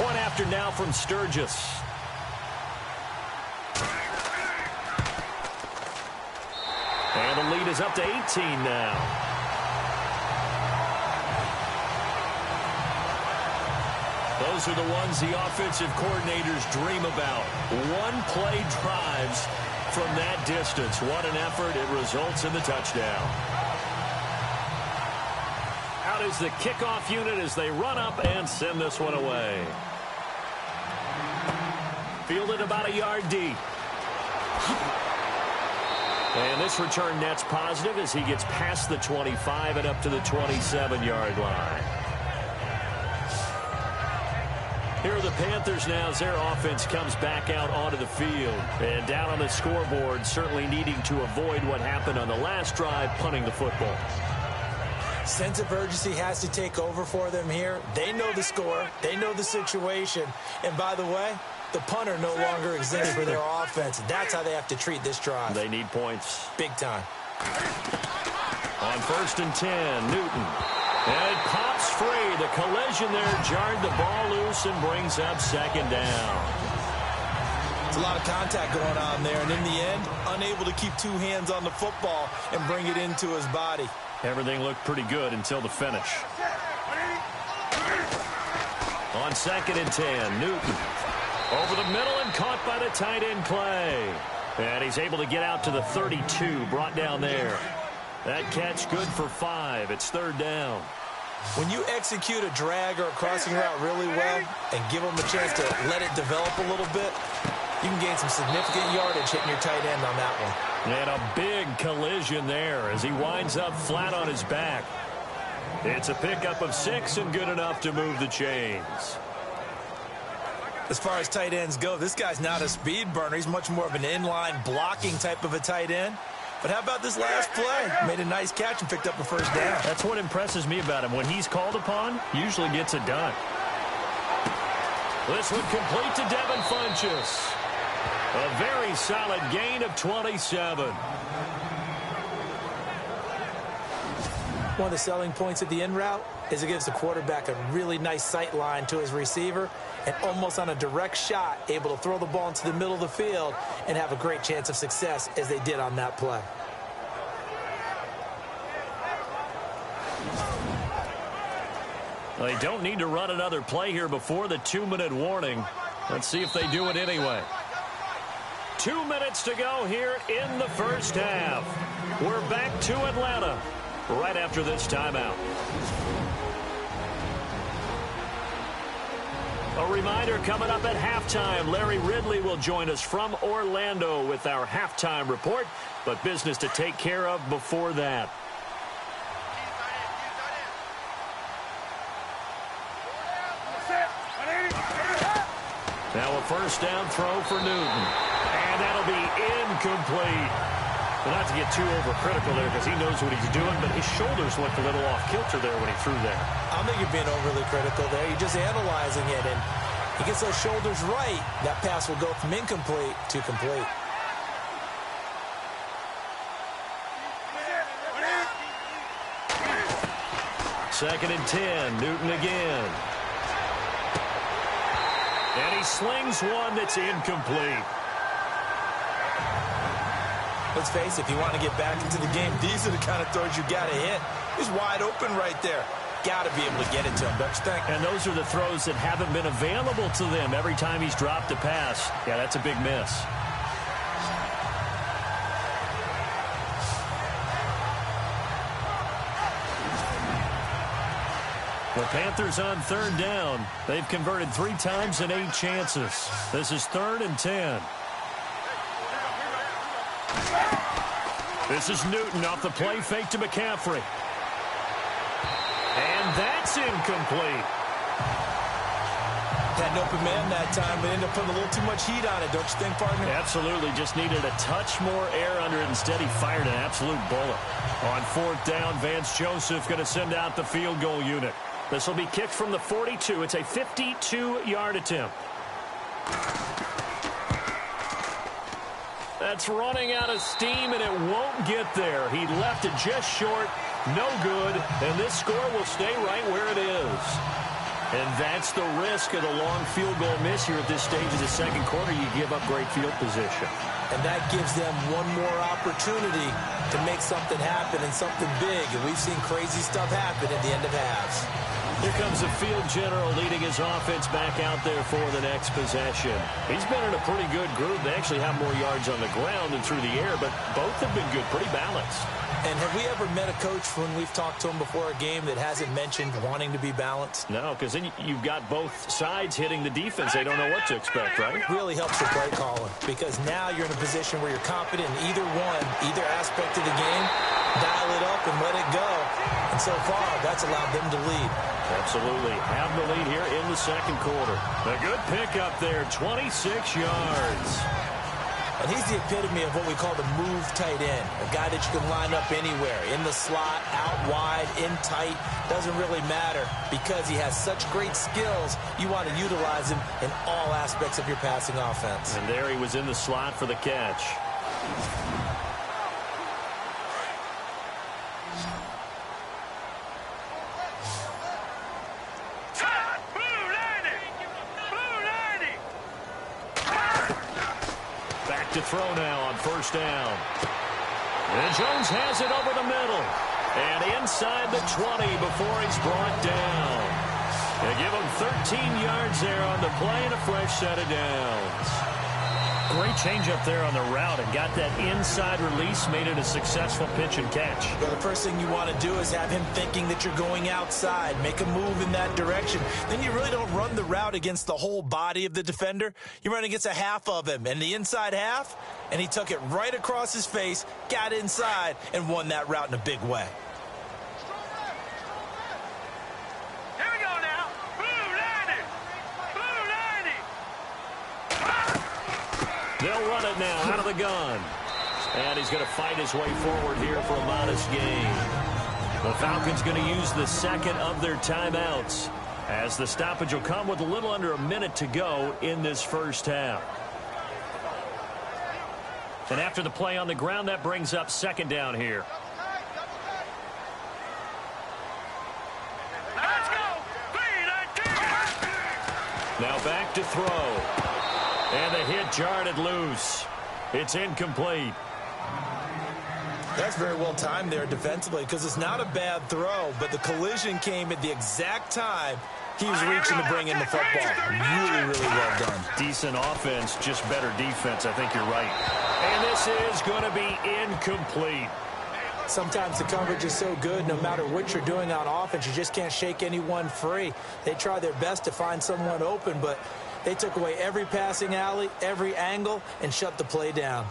Point after now from Sturgis. And the lead is up to 18 now. Those are the ones the offensive coordinators dream about. One-play drives from that distance. What an effort. It results in the touchdown. Out is the kickoff unit as they run up and send this one away. Fielded about a yard deep. And this return net's positive as he gets past the 25 and up to the 27-yard line. Here are the Panthers now as their offense comes back out onto the field. And down on the scoreboard, certainly needing to avoid what happened on the last drive, punting the football. Sense of urgency has to take over for them here. They know the score. They know the situation. And by the way, the punter no longer exists for their offense. That's how they have to treat this drive. They need points. Big time. On 1st and 10, Newton. And it pops free. The collision there jarred the ball loose and brings up 2nd down. It's a lot of contact going on there. And in the end, unable to keep 2 hands on the football and bring it into his body. Everything looked pretty good until the finish. On 2nd and 10, Newton. Over the middle and caught by the tight end Clay. And he's able to get out to the 32, brought down there. That catch good for 5. It's 3rd down. When you execute a drag or a crossing route really well and give them a chance to let it develop a little bit, you can gain some significant yardage hitting your tight end on that one. And a big collision there as he winds up flat on his back. It's a pickup of 6 and good enough to move the chains. As far as tight ends go, this guy's not a speed burner. He's much more of an inline blocking type of a tight end. But how about this last play? Made a nice catch and picked up a 1st down. That's what impresses me about him. When he's called upon, usually gets it done. This one complete to Devin Funchess. A very solid gain of 27. One of the selling points of the in route is it gives the quarterback a really nice sight line to his receiver and almost on a direct shot able to throw the ball into the middle of the field and have a great chance of success as they did on that play. They don't need to run another play here before the 2-minute warning. Let's see if they do it anyway. 2 minutes to go here in the first half. We're back to Atlanta right after this timeout. A reminder coming up at halftime, Larry Ridley will join us from Orlando with our halftime report, but business to take care of before that. Now a 1st down throw for Newton. And that'll be incomplete. Well, not to get too overcritical there because he knows what he's doing, but his shoulders looked a little off kilter there when he threw there. I don't think you're being overly critical there. You're just analyzing it, and he gets those shoulders right. That pass will go from incomplete to complete. Second and 10, Newton again. And he slings one that's incomplete. Let's face it, if you want to get back into the game, these are the kind of throws you got to hit. He's wide open right there. Got to be able to get it to him, don't you think? And those are the throws that haven't been available to them every time he's dropped a pass. Yeah, that's a big miss. The Panthers on 3rd down. They've converted 3 times in 8 chances. This is 3rd and 10. This is Newton off the play fake to McCaffrey. that's incomplete. Had an open man that time, but ended up putting a little too much heat on it, don't you think, partner? Absolutely. Just needed a touch more air under it. Instead, he fired an absolute bullet. On 4th down, Vance Joseph going to send out the field goal unit. This will be kicked from the 42. It's a 52-yard attempt. That's running out of steam, and it won't get there. He left it just short. No good. And this score will stay right where it is. And that's the risk of the long field goal miss here at this stage of the second quarter. You give up great field position. And that gives them one more opportunity to make something happen and something big. And we've seen crazy stuff happen at the end of halves. Here comes the field general leading his offense back out there for the next possession. He's been in a pretty good group. They actually have more yards on the ground than through the air, but both have been good, pretty balanced. And have we ever met a coach when we've talked to him before a game that hasn't mentioned wanting to be balanced? No, because then you've got both sides hitting the defense. They don't know what to expect, right? It really helps your play calling, because now you're in a position where you're confident in either one, either aspect of the game, dial it up and let it go. And so far, that's allowed them to lead. Absolutely. Have the lead here in the second quarter. A good pickup there, 26 yards. And he's the epitome of what we call the move tight end, a guy that you can line up anywhere, in the slot, out wide, in tight, doesn't really matter because he has such great skills. You want to utilize him in all aspects of your passing offense. And there he was in the slot for the catch. To throw now on 1st down. And Jones has it over the middle. And inside the 20 before he's brought down. They give him 13 yards there on the play and a fresh set of downs. Great change up there on the route and got that inside release, made it a successful pitch and catch. Well, the first thing you want to do is have him thinking that you're going outside, make a move in that direction. Then you really don't run the route against the whole body of the defender. You run against a half of him, and the inside half, and he took it right across his face, got inside, and won that route in a big way. They'll run it now out of the gun. And he's going to fight his way forward here for a modest gain. The Falcons going to use the second of their timeouts, as the stoppage will come with a little under a minute to go in this first half. And after the play on the ground, that brings up 2nd down here. Let's go. Now back to throw. And the hit jarred it loose. It's incomplete. That's very well timed there defensively, because it's not a bad throw, but the collision came at the exact time he was reaching to bring in the football. Really, really well done. Decent offense, just better defense. I think you're right. And this is going to be incomplete. Sometimes the coverage is so good, no matter what you're doing on offense, you just can't shake anyone free. They try their best to find someone open, but they took away every passing alley, every angle, and shut the play down.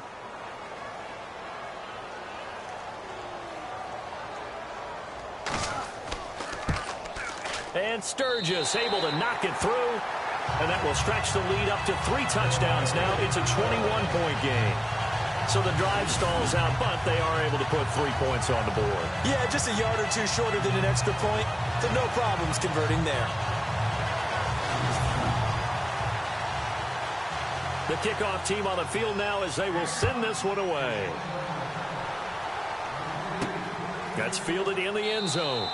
And Sturgis able to knock it through. And that will stretch the lead up to 3 touchdowns now. It's a 21-point game. So the drive stalls out, but they are able to put 3 points on the board. Yeah, just a yard or two shorter than an extra point. So no problems converting there. The kickoff team on the field now as they will send this one away. That's fielded in the end zone.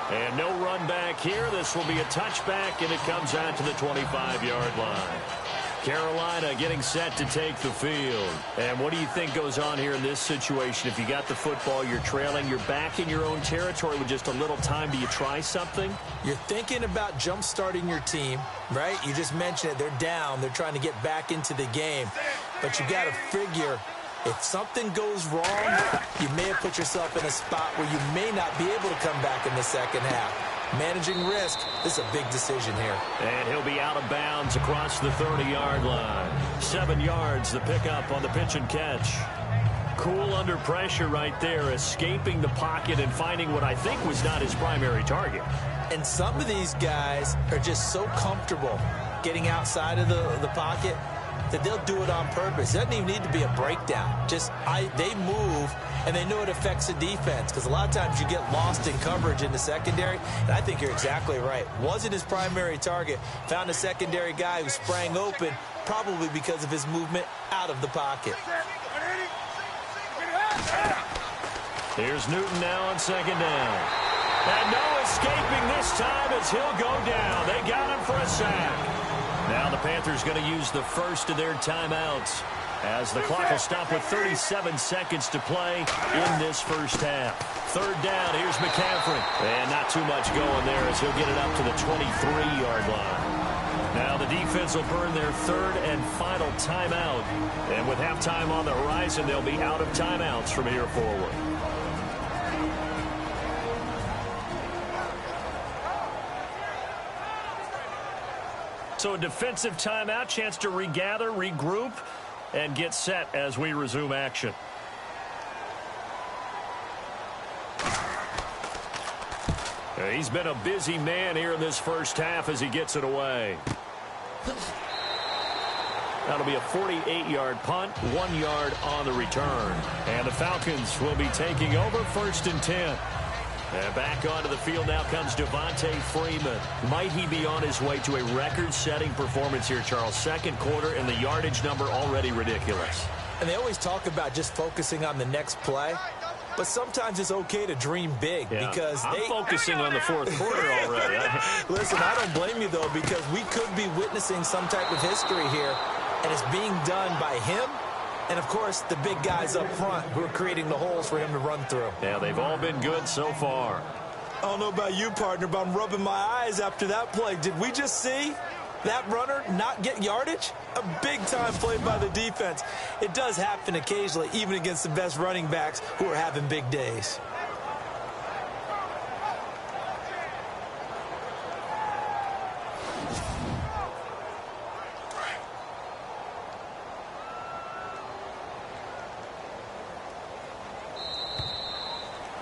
And no run back here. This will be a touchback, and it comes out to the 25-yard line. Carolina getting set to take the field. And what do you think goes on here in this situation? If you got the football, you're trailing, you're back in your own territory with just a little time. Do you try something? You're thinking about jump-starting your team, right? You just mentioned it. They're down. They're trying to get back into the game. But you got to figure, if something goes wrong, you may have put yourself in a spot where you may not be able to come back in the second half. Managing risk, this is a big decision here. And he'll be out of bounds across the 30-yard line. 7 yards, the pickup on the pitch and catch. Cool under pressure right there, escaping the pocket and finding what I think was not his primary target. And some of these guys are just so comfortable getting outside of the pocket that they'll do it on purpose. It doesn't even need to be a breakdown. They move, and they know it affects the defense, because a lot of times you get lost in coverage in the secondary, and I think you're exactly right. Wasn't his primary target. Found a secondary guy who sprang open, probably because of his movement out of the pocket. Here's Newton now on second down. And no escaping this time as he'll go down. They got him for a sack. Now the Panthers going to use the first of their timeouts as the clock will stop with 37 seconds to play in this first half. Third down, here's McCaffrey. And not too much going there as he'll get it up to the 23-yard line. Now the defense will burn their third and final timeout. And with halftime on the horizon, they'll be out of timeouts from here forward. So a defensive timeout, chance to regather, regroup, and get set as we resume action. He's been a busy man here in this first half as he gets it away. That'll be a 48-yard punt, 1 yard on the return. And the Falcons will be taking over first and 10. And back onto the field now comes Devontae Freeman. Might he be on his way to a record-setting performance here, Charles? Second quarter, and the yardage number already ridiculous. And they always talk about just focusing on the next play. But sometimes it's okay to dream big, because I'm focusing on the fourth quarter already. Listen, I don't blame you, though, because we could be witnessing some type of history here, and it's being done by him and, of course, the big guys up front who are creating the holes for him to run through. Yeah, they've all been good so far. I don't know about you, partner, but I'm rubbing my eyes after that play. Did we just see that runner not get yardage? A big-time play by the defense. It does happen occasionally, even against the best running backs who are having big days.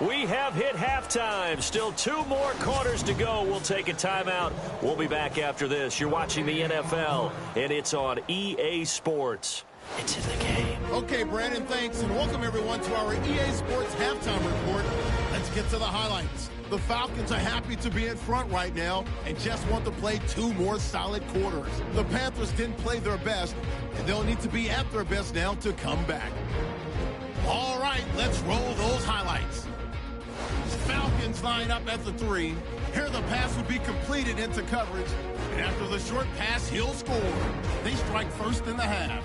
We have hit halftime. Still 2 more quarters to go. We'll take a timeout. We'll be back after this. You're watching the NFL, and it's on EA Sports. It's in the game. Okay, Brandon, thanks, and welcome everyone to our EA Sports halftime report. Let's get to the highlights. The Falcons are happy to be in front right now and just want to play 2 more solid quarters. The Panthers didn't play their best, and they'll need to be at their best now to come back. All right, let's roll those highlights. Falcons line up at the 3. Here the pass would be completed into coverage. And after the short pass, he'll score. They strike first in the half.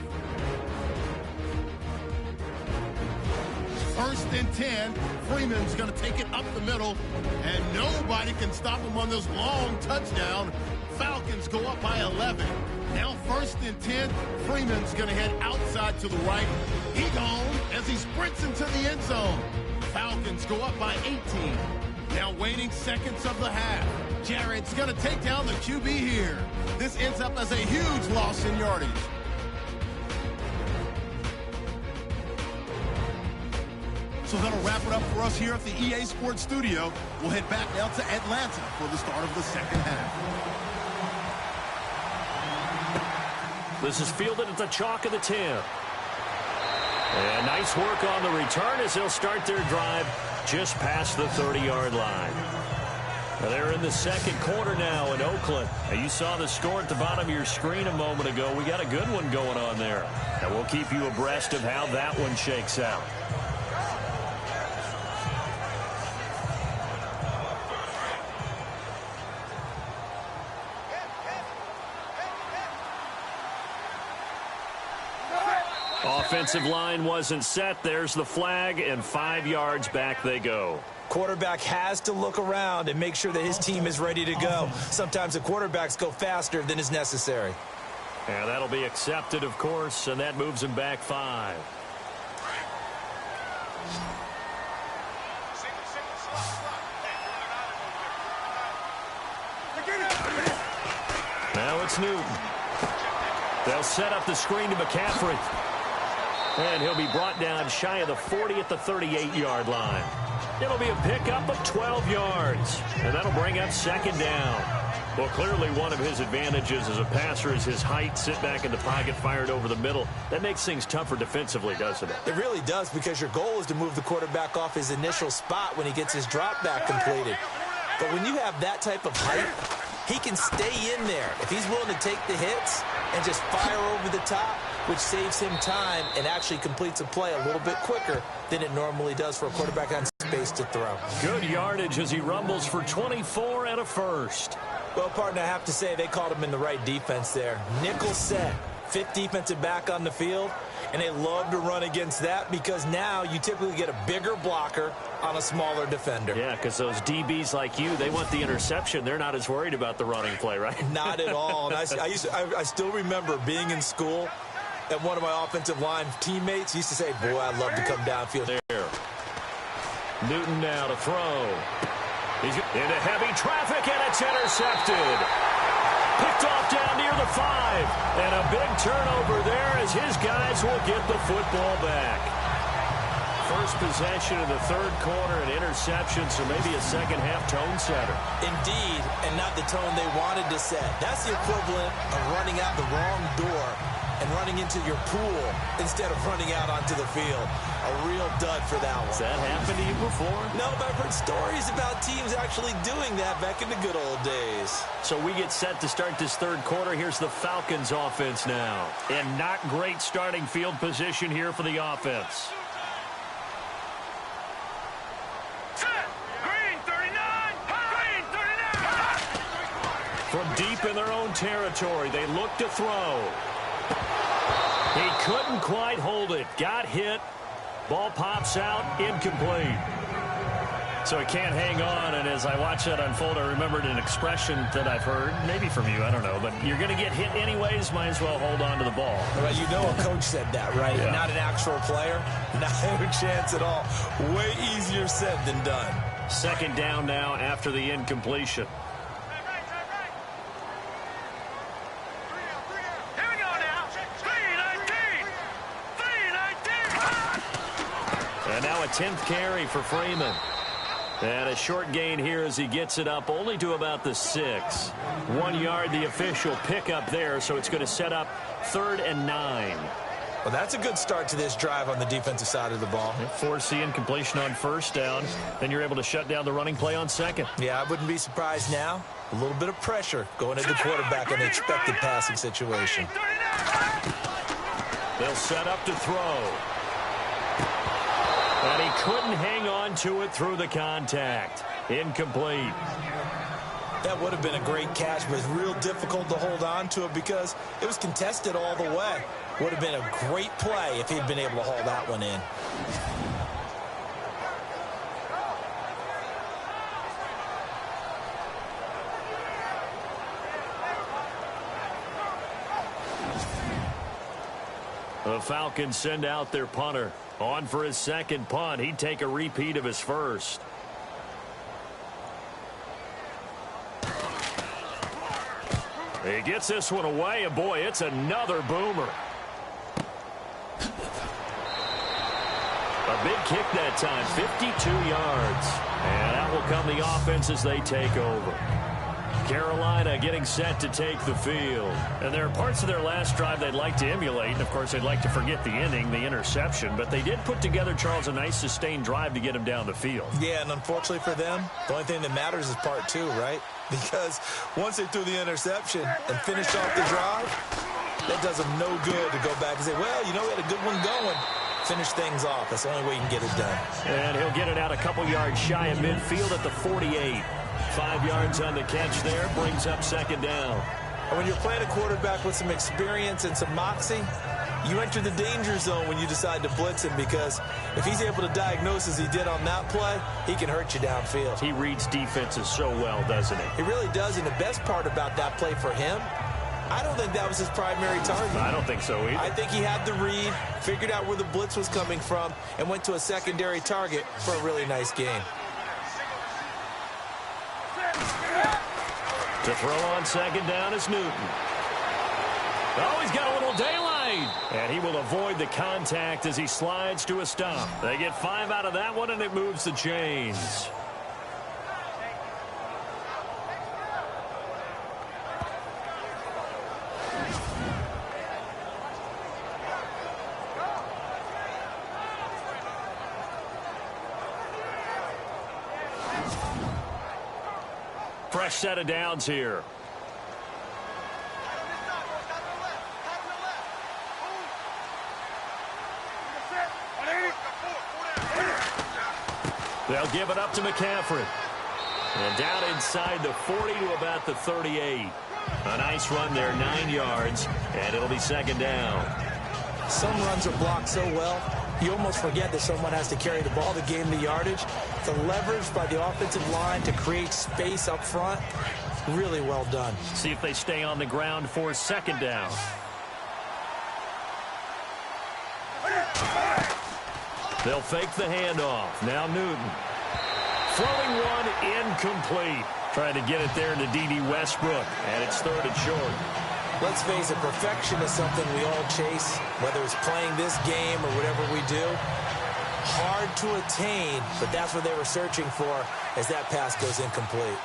First and 10. Freeman's going to take it up the middle. And nobody can stop him on this long touchdown. Falcons go up by 11. Now first and 10. Freeman's going to head outside to the right. He gone as he sprints into the end zone. Falcons go up by 18. Now waiting seconds of the half. Jarrett's going to take down the QB here. This ends up as a huge loss in yardage. So that'll wrap it up for us here at the EA Sports Studio. We'll head back now to Atlanta for the start of the second half. This is fielded at the chalk of the 10. And nice work on the return as they'll start their drive just past the 30-yard line. Now they're in the second quarter now in Oakland. Now you saw the score at the bottom of your screen a moment ago. We got a good one going on there. And we'll keep you abreast of how that one shakes out. Offensive line wasn't set. There's the flag, and 5 yards back they go. Quarterback has to look around and make sure that his team is ready to go. Sometimes the quarterbacks go faster than is necessary. And that'll be accepted, of course, and that moves him back 5. Now it's Newton. They'll set up the screen to McCaffrey. And he'll be brought down shy of the 40 at the 38-yard line. It'll be a pickup of 12 yards, and that'll bring up second down. Well, clearly one of his advantages as a passer is his height. Sit back in the pocket, fired over the middle. That makes things tougher defensively, doesn't it? It really does, because your goal is to move the quarterback off his initial spot when he gets his drop back completed. But when you have that type of height, he can stay in there if he's willing to take the hits and just fire over the top, which saves him time and actually completes a play a little bit quicker than it normally does for a quarterback on space to throw. Good yardage as he rumbles for 24 and a first. Well, partner, I have to say they called him in the right defense there. Nickel set, fifth defensive back on the field, and they love to run against that because now you typically get a bigger blocker on a smaller defender. Yeah, because those DBs like you, they want the interception. They're not as worried about the running play, right? Not at all. And I still remember being in school, and one of my offensive line teammates used to say, boy, I'd love to come downfield. There. Newton now to throw. He's into heavy traffic, and it's intercepted. Picked off down near the 5. And a big turnover there as his guys will get the football back. First possession of the third quarter, an interception, so maybe a second-half tone setter. Indeed, and not the tone they wanted to set. That's the equivalent of running out the wrong door and running into your pool instead of running out onto the field. A real dud for that one. Has that happened to you before? No, but I've heard stories about teams actually doing that back in the good old days. So we get set to start this third quarter. Here's the Falcons offense now. And not great starting field position here for the offense. From deep in their own territory, they look to throw. He couldn't quite hold it. Got hit. Ball pops out. Incomplete. So he can't hang on, and as I watch that unfold, I remembered an expression that I've heard, maybe from you, I don't know, but you're going to get hit anyways, might as well hold on to the ball. Well, you know a coach said that, right? Yeah. Not an actual player. Not a chance at all. Way easier said than done. Second down now after the incompletion. And now a 10th carry for Freeman. And a short gain here as he gets it up only to about the 6. 1 yard, the official pickup there, so it's going to set up 3rd and 9. Well, that's a good start to this drive on the defensive side of the ball. Force the incompletion on first down. Then you're able to shut down the running play on second. Yeah, I wouldn't be surprised now. A little bit of pressure going at the quarterback in the expected passing situation. They'll set up to throw. And he couldn't hang on to it through the contact. Incomplete. That would have been a great catch, but it's real difficult to hold on to it because it was contested all the way. Would have been a great play if he'd been able to haul that one in. The Falcons send out their punter. On for his second punt. He'd take a repeat of his first. He gets this one away, and boy, it's another boomer. A big kick that time, 52 yards. And that will come the offense as they take over. Carolina getting set to take the field. And there are parts of their last drive they'd like to emulate. And, of course, they'd like to forget the inning, the interception. But they did put together, Charles, a nice sustained drive to get him down the field. Yeah, and unfortunately for them, the only thing that matters is part 2, right? Because once they threw the interception and finished off the drive, that does them no good to go back and say, well, you know, we had a good one going. Finish things off. That's the only way you can get it done. And he'll get it out a couple yards shy of midfield at the 48. 5 yards on the catch there, brings up second down. And when you're playing a quarterback with some experience and some moxie, you enter the danger zone when you decide to blitz him, because if he's able to diagnose as he did on that play, he can hurt you downfield. He reads defenses so well, doesn't he? He really does, and the best part about that play for him, I don't think that was his primary target. I don't think so either. I think he had the read, figured out where the blitz was coming from, and went to a secondary target for a really nice gain. To throw on second down is Newton. Oh, he's got a little daylight right. And he will avoid the contact as he slides to a stop. They get 5 out of that one, and it moves the chains. Fresh set of downs here. They'll give it up to McCaffrey. And down inside the 40 to about the 38. A nice run there, 9 yards, and it'll be second down. Some runs are blocked so well, you almost forget that someone has to carry the ball to gain the yardage. The leverage by the offensive line to create space up front, really well done. See if they stay on the ground for second down. They'll fake the handoff. Now Newton. Throwing one incomplete. Trying to get it there to D.D. Westbrook, and it's third and short. Let's face it, perfection is something we all chase, whether it's playing this game or whatever we do. Hard to attain, but that's what they were searching for as that pass goes incomplete.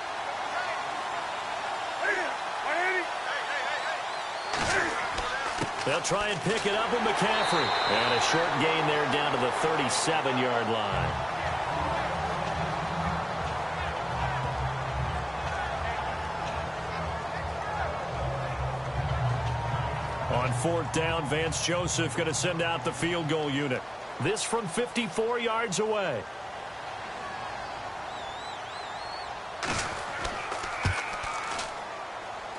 They'll try and pick it up with McCaffrey. And a short gain there down to the 37-yard line. On fourth down, Vance Joseph going to send out the field goal unit. This from 54 yards away.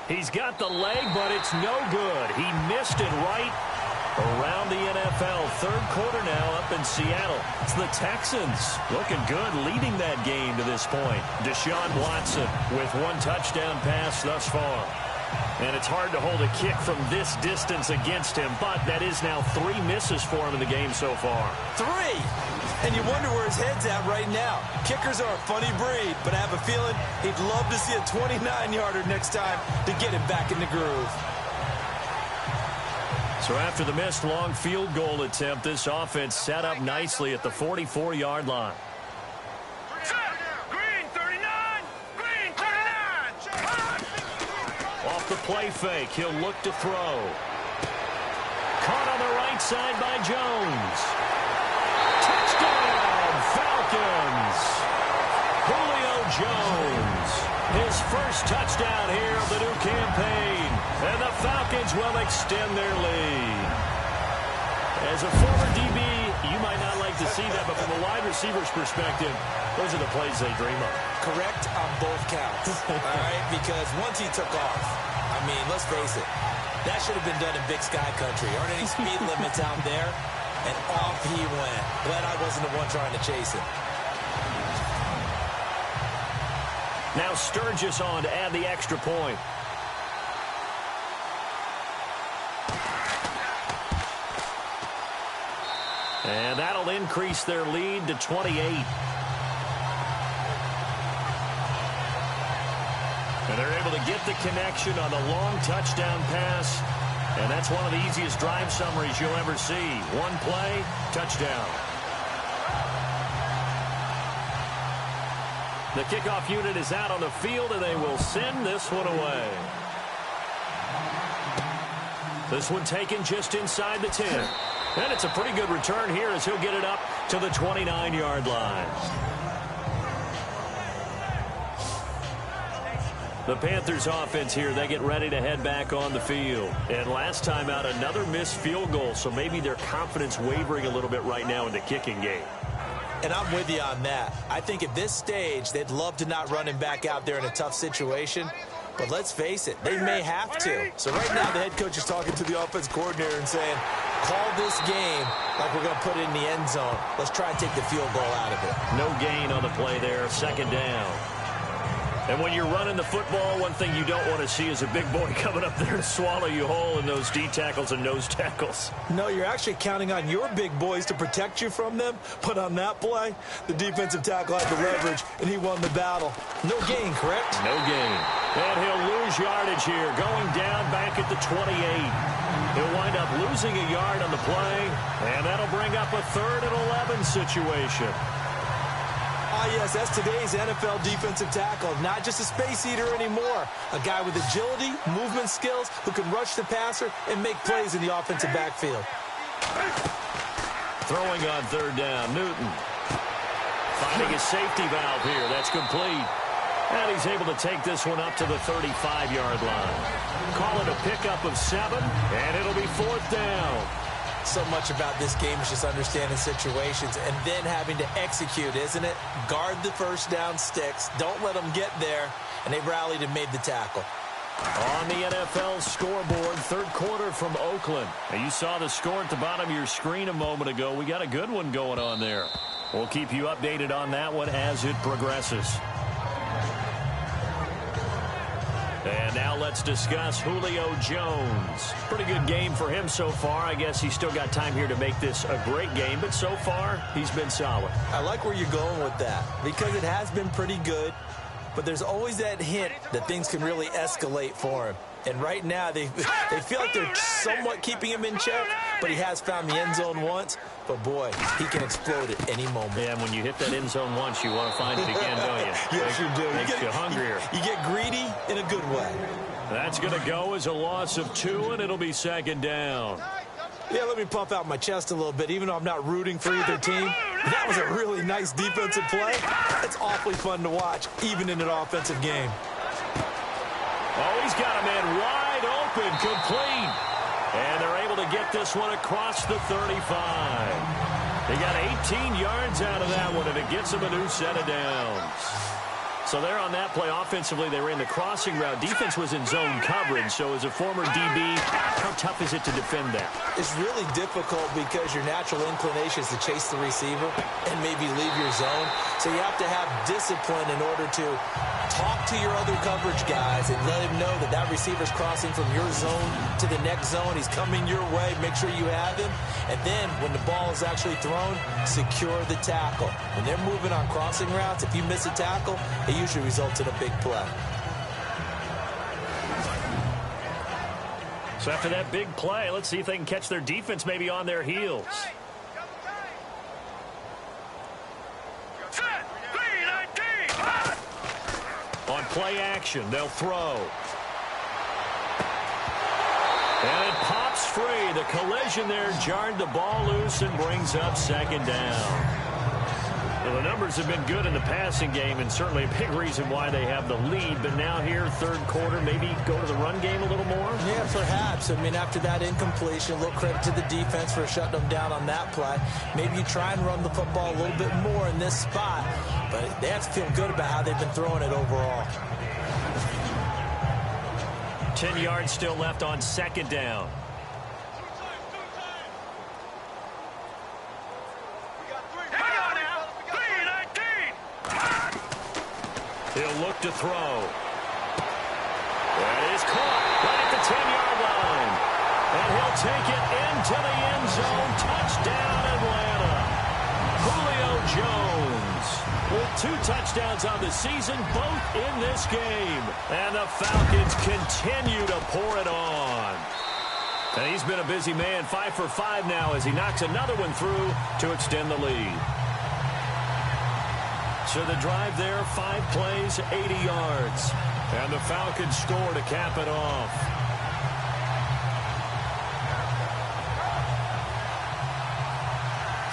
He's got the leg, but it's no good. He missed it right around the NFL. Third quarter now up in Seattle. It's the Texans looking good, leading that game to this point. Deshaun Watson with 1 touchdown pass thus far. And it's hard to hold a kick from this distance against him, but that is now 3 misses for him in the game so far. 3! And you wonder where his head's at right now. Kickers are a funny breed, but I have a feeling he'd love to see a 29-yarder next time to get him back in the groove. So after the missed long field goal attempt, this offense set up nicely at the 44-yard line. Off the play fake, he'll look to throw. Caught on the right side by Jones. Touchdown, Falcons. Julio Jones. His first touchdown here of the new campaign. And the Falcons will extend their lead. As a former DB, you might not like to see that, but from a wide receiver's perspective, those are the plays they dream of. Correct on both counts. All right, because once he took off, I mean, let's face it, that should have been done in Big Sky Country. Aren't any speed limits out there? And off he went. Glad I wasn't the one trying to chase him. Now Sturgis on to add the extra point. And that'll increase their lead to 28. And they're able to get the connection on the long touchdown pass. And that's one of the easiest drive summaries you'll ever see. One play, touchdown. The kickoff unit is out on the field, and they will send this one away. This one taken just inside the 10. And it's a pretty good return here as he'll get it up to the 29-yard line. The Panthers offense here, they get ready to head back on the field. And last time out, another missed field goal, so maybe their confidence wavering a little bit right now in the kicking game. And I'm with you on that. I think at this stage, they'd love to not run him back out there in a tough situation. But let's face it, they may have to. So right now, the head coach is talking to the offense coordinator and saying, call this game like we're going to put it in the end zone. Let's try and take the field goal out of it. No gain on the play there, second down. And when you're running the football, one thing you don't want to see is a big boy coming up there to swallow you whole in those D tackles and nose tackles. No, you're actually counting on your big boys to protect you from them. But on that play, the defensive tackle had the leverage, and he won the battle. No gain, correct? No gain. And he'll lose yardage here, going down back at the 28. He'll wind up losing a yard on the play, and that'll bring up a 3rd and 11 situation. Ah, yes, that's today's NFL defensive tackle. Not just a space eater anymore. A guy with agility, movement skills, who can rush the passer and make plays in the offensive backfield. Throwing on 3rd down, Newton. Finding a safety valve here. That's complete. And he's able to take this one up to the 35-yard line. Call it a pickup of 7, and it'll be 4th down. So much about this game is just understanding situations and then having to execute, isn't it? Guard the first down sticks. Don't let them get there. And they rallied and made the tackle. On the NFL scoreboard, 3rd quarter from Oakland. And you saw the score at the bottom of your screen a moment ago. We got a good one going on there. We'll keep you updated on that one as it progresses. And now let's discuss Julio Jones. Pretty good game for him so far. I guess he's still got time here to make this a great game, but so far, he's been solid. I like where you're going with that because it has been pretty good, but there's always that hint that things can really escalate for him. And right now, they feel like they're somewhat keeping him in check, but he has found the end zone once. But, boy, he can explode at any moment. Yeah, and when you hit that end zone once, you want to find it again, don't you? Yes, you do. Makes you hungrier. You get greedy in a good way. That's going to go as a loss of 2, and it'll be 2nd down. Yeah, let me puff out my chest a little bit, even though I'm not rooting for either team. That was a really nice defensive play. It's awfully fun to watch, even in an offensive game. Oh, he's got a man wide open, complete. And they're able to get this one across the 35. They got 18 yards out of that one, and it gets them a new set of downs. So there on that play, offensively, they ran the crossing route. Defense was in zone coverage, so as a former DB, how tough is it to defend that? It's really difficult because your natural inclination is to chase the receiver and maybe leave your zone. So you have to have discipline in order to talk to your other coverage guys and let him know that that receiver's crossing from your zone to the next zone. He's coming your way. Make sure you have him. And then when the ball is actually thrown, secure the tackle. When they're moving on crossing routes, if you miss a tackle, it usually results in a big play. So after that big play, let's see if they can catch their defense maybe on their heels. On play action, they'll throw. And it pops free. The collision there jarred the ball loose and brings up 2nd down. Well, the numbers have been good in the passing game, and certainly a big reason why they have the lead. But now here, 3rd quarter, maybe go to the run game a little more? Yeah, perhaps. I mean, after that incompletion, a little credit to the defense for shutting them down on that play. Maybe you try and run the football a little bit more in this spot. But they have to feel good about how they've been throwing it overall. 10 yards still left on 2nd down. He'll look to throw. That is caught right at the 10-yard line. And he'll take it into the end zone. Touchdown, Atlanta. Julio Jones with 2 touchdowns on the season, both in this game. And the Falcons continue to pour it on. And he's been a busy man, 5 for 5 now as he knocks another one through to extend the lead. So the drive there, 5 plays, 80 yards. And the Falcons score to cap it off.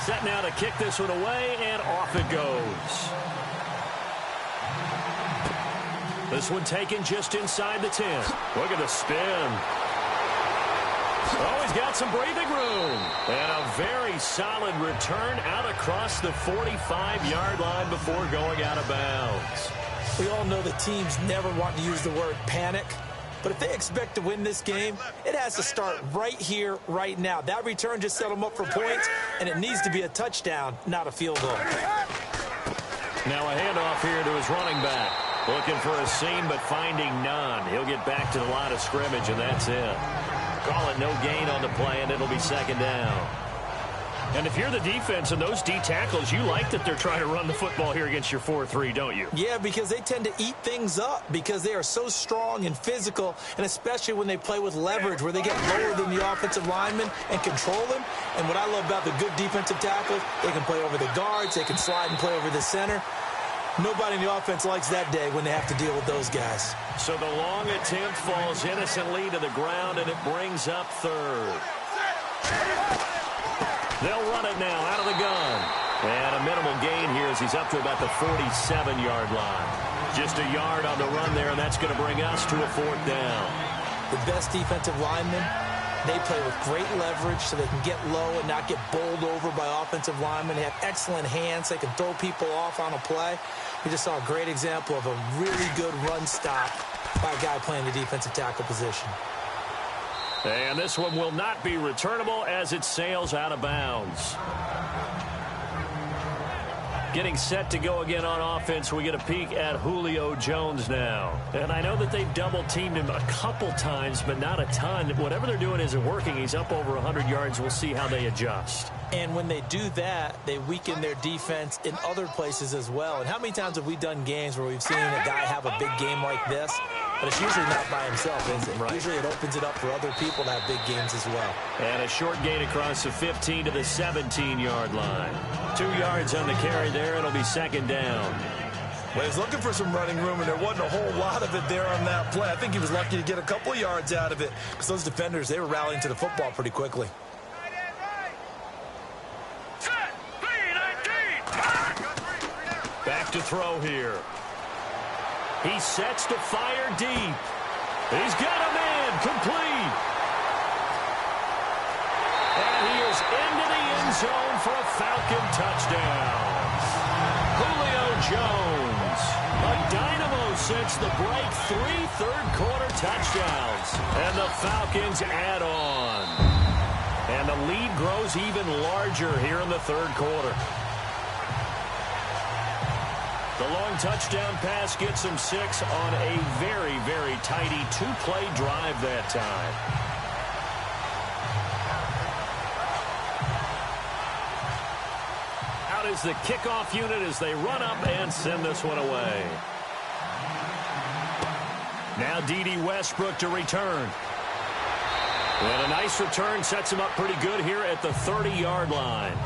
Set now to kick this one away, and off it goes. This one taken just inside the 10. Look at the spin. Oh, he's got some breathing room. And a very solid return out across the 45-yard line before going out of bounds. We all know the teams never want to use the word panic. But if they expect to win this game, it has to start right here, right now. That return just set them up for points, and it needs to be a touchdown, not a field goal. Now a handoff here to his running back. Looking for a seam, but finding none. He'll get back to the line of scrimmage, and that's it. Call it no gain on the play, and it'll be 2nd down. And if you're the defense and those D tackles, you like that they're trying to run the football here against your 4-3, don't you? Yeah, because they tend to eat things up because they are so strong and physical, and especially when they play with leverage where they get lower than the offensive linemen and control them. And what I love about the good defensive tackles, they can play over the guards, they can slide and play over the center. Nobody in the offense likes that day when they have to deal with those guys. So the long attempt falls innocently to the ground, and it brings up third. They'll run it now out of the gun. And a minimal gain here as he's up to about the 47-yard line. Just a yard on the run there, and that's going to bring us to a fourth down. The best defensive linemen, they play with great leverage so they can get low and not get bowled over by offensive linemen. They have excellent hands. They can throw people off on a play. We just saw a great example of a really good run stop by a guy playing the defensive tackle position. And this one will not be returnable as it sails out of bounds. Getting set to go again on offense, we get a peek at Julio Jones now. And I know that they've double-teamed him a couple times, but not a ton. Whatever they're doing isn't working. He's up over 100 yards. We'll see how they adjust. And when they do that, they weaken their defense in other places as well. And how many times have we done games where we've seen a guy have a big game like this? But it's usually not by himself, is it? Right. Usually it opens it up for other people to have big games as well. And a short gain across the 15 to the 17-yard line. 2 yards on the carry there. It'll be second down. Well, he was looking for some running room, and there wasn't a whole lot of it there on that play. I think he was lucky to get a couple yards out of it because those defenders, they were rallying to the football pretty quickly. Back to throw here. He sets to fire deep. He's got a man complete. And he is into the end zone for a Falcon touchdown. Julio Jones, a dynamo since the break, 3 third-quarter touchdowns. And the Falcons add on. And the lead grows even larger here in the third quarter. The long touchdown pass gets him 6 on a very, very tidy 2-play drive that time. Out is the kickoff unit as they run up and send this one away. Now D.D. Westbrook to return. And a nice return sets him up pretty good here at the 30-yard line.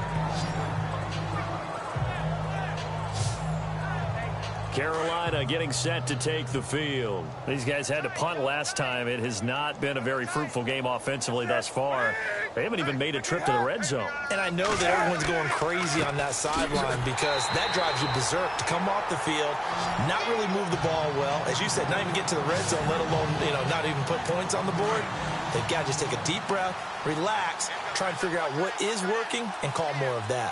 Carolina getting set to take the field. These guys had to punt last time. It has not been a very fruitful game offensively thus far. They haven't even made a trip to the red zone. And I know that everyone's going crazy on that sideline because that drives you berserk to come off the field, not really move the ball well. As you said, not even get to the red zone, let alone, not even put points on the board. They've got to just take a deep breath, relax, try and figure out what is working, and call more of that.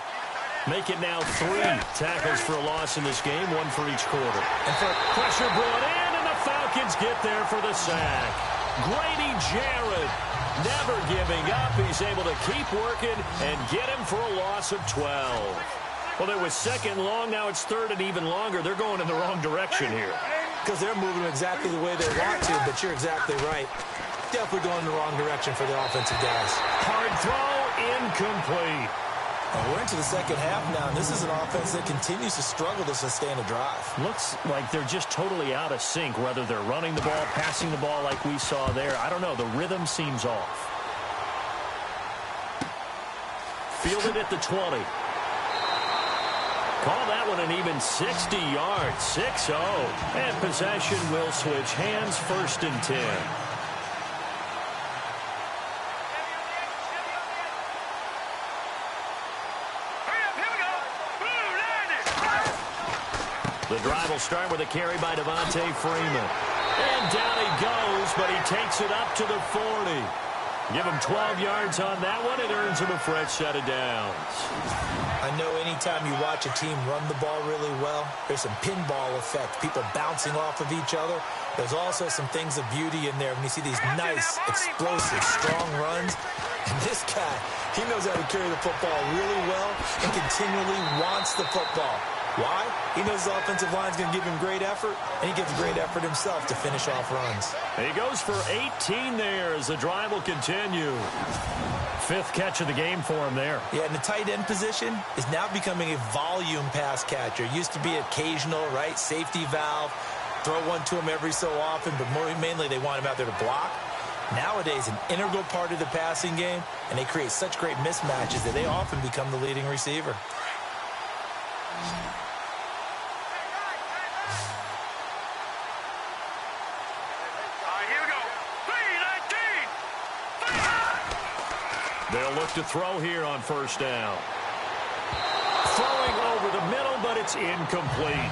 Make it now 3 tackles for a loss in this game, 1 for each quarter. And for pressure brought in, and the Falcons get there for the sack. Grady Jarrett never giving up. He's able to keep working and get him for a loss of 12. Well, it was second long. Now it's third and even longer. They're going in the wrong direction here. Because they're moving exactly the way they want to, but you're exactly right. Definitely going in the wrong direction for the offensive guys. Hard throw, incomplete. And we're into the second half now, and this is an offense that continues to struggle to sustain a drive. Looks like they're just totally out of sync, whether they're running the ball, passing the ball like we saw there. I don't know. The rhythm seems off. Fielded at the 20. Call that one an even 60 yards, 6-0. And possession will switch hands, 1st and 10. The drive will start with a carry by Devontae Freeman. And down he goes, but he takes it up to the 40. Give him 12 yards on that one. It earns him a fresh set of downs. I know anytime you watch a team run the ball really well, there's some pinball effect, people bouncing off of each other. There's also some things of beauty in there when you see these nice, explosive, strong runs. And this guy, he knows how to carry the football really well and continually wants the football. Why? He knows the offensive line is going to give him great effort, and he gives great effort himself to finish off runs. And he goes for 18 there as the drive will continue. 5th catch of the game for him there. Yeah, and the tight end position is now becoming a volume pass catcher. Used to be occasional, right? Safety valve. Throw one to him every so often, but mainly they want him out there to block. Nowadays, an integral part of the passing game, and they create such great mismatches that they often become the leading receiver. They'll look to throw here on 1st down. Throwing over the middle, but it's incomplete.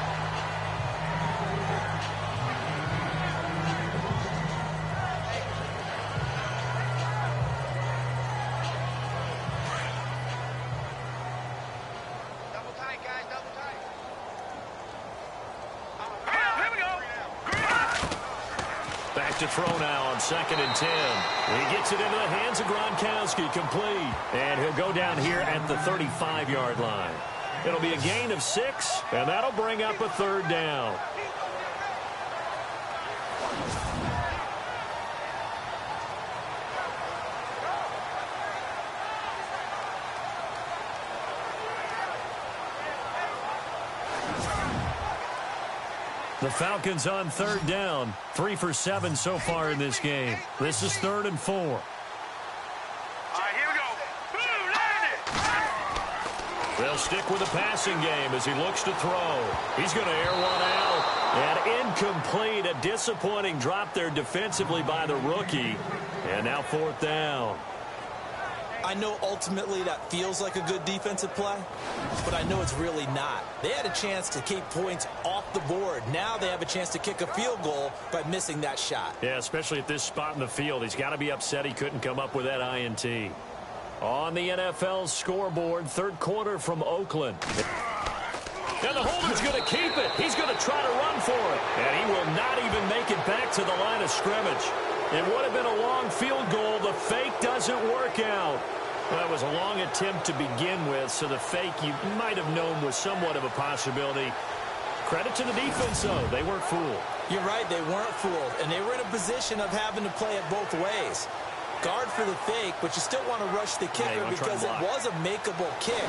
To throw now on 2nd and 10. He gets it into the hands of Gronkowski, complete. And he'll go down here at the 35-yard line. It'll be a gain of 6, and that'll bring up a 3rd down. The Falcons on 3rd down. 3 for 7 so far in this game. This is 3rd and 4. All right, here we go. Boom, land it. They'll stick with the passing game as he looks to throw. He's going to air one out. And incomplete. A disappointing drop there defensively by the rookie. And now 4th down. I know ultimately that feels like a good defensive play, but I know it's really not. They had a chance to keep points off the board. Now they have a chance to kick a field goal by missing that shot. Yeah, especially at this spot in the field. He's got to be upset he couldn't come up with that INT. On the NFL scoreboard, 3rd quarter from Oakland. And the holder's going to keep it. He's going to try to run for it. And he will not even make it back to the line of scrimmage. It would have been a long field goal. The fake doesn't work out. Well, it was a long attempt to begin with, so the fake you might have known was somewhat of a possibility. Credit to the defense, though. They weren't fooled. You're right, they weren't fooled, and they were in a position of having to play it both ways. Guard for the fake, but you still want to rush the kicker because it was a makeable kick.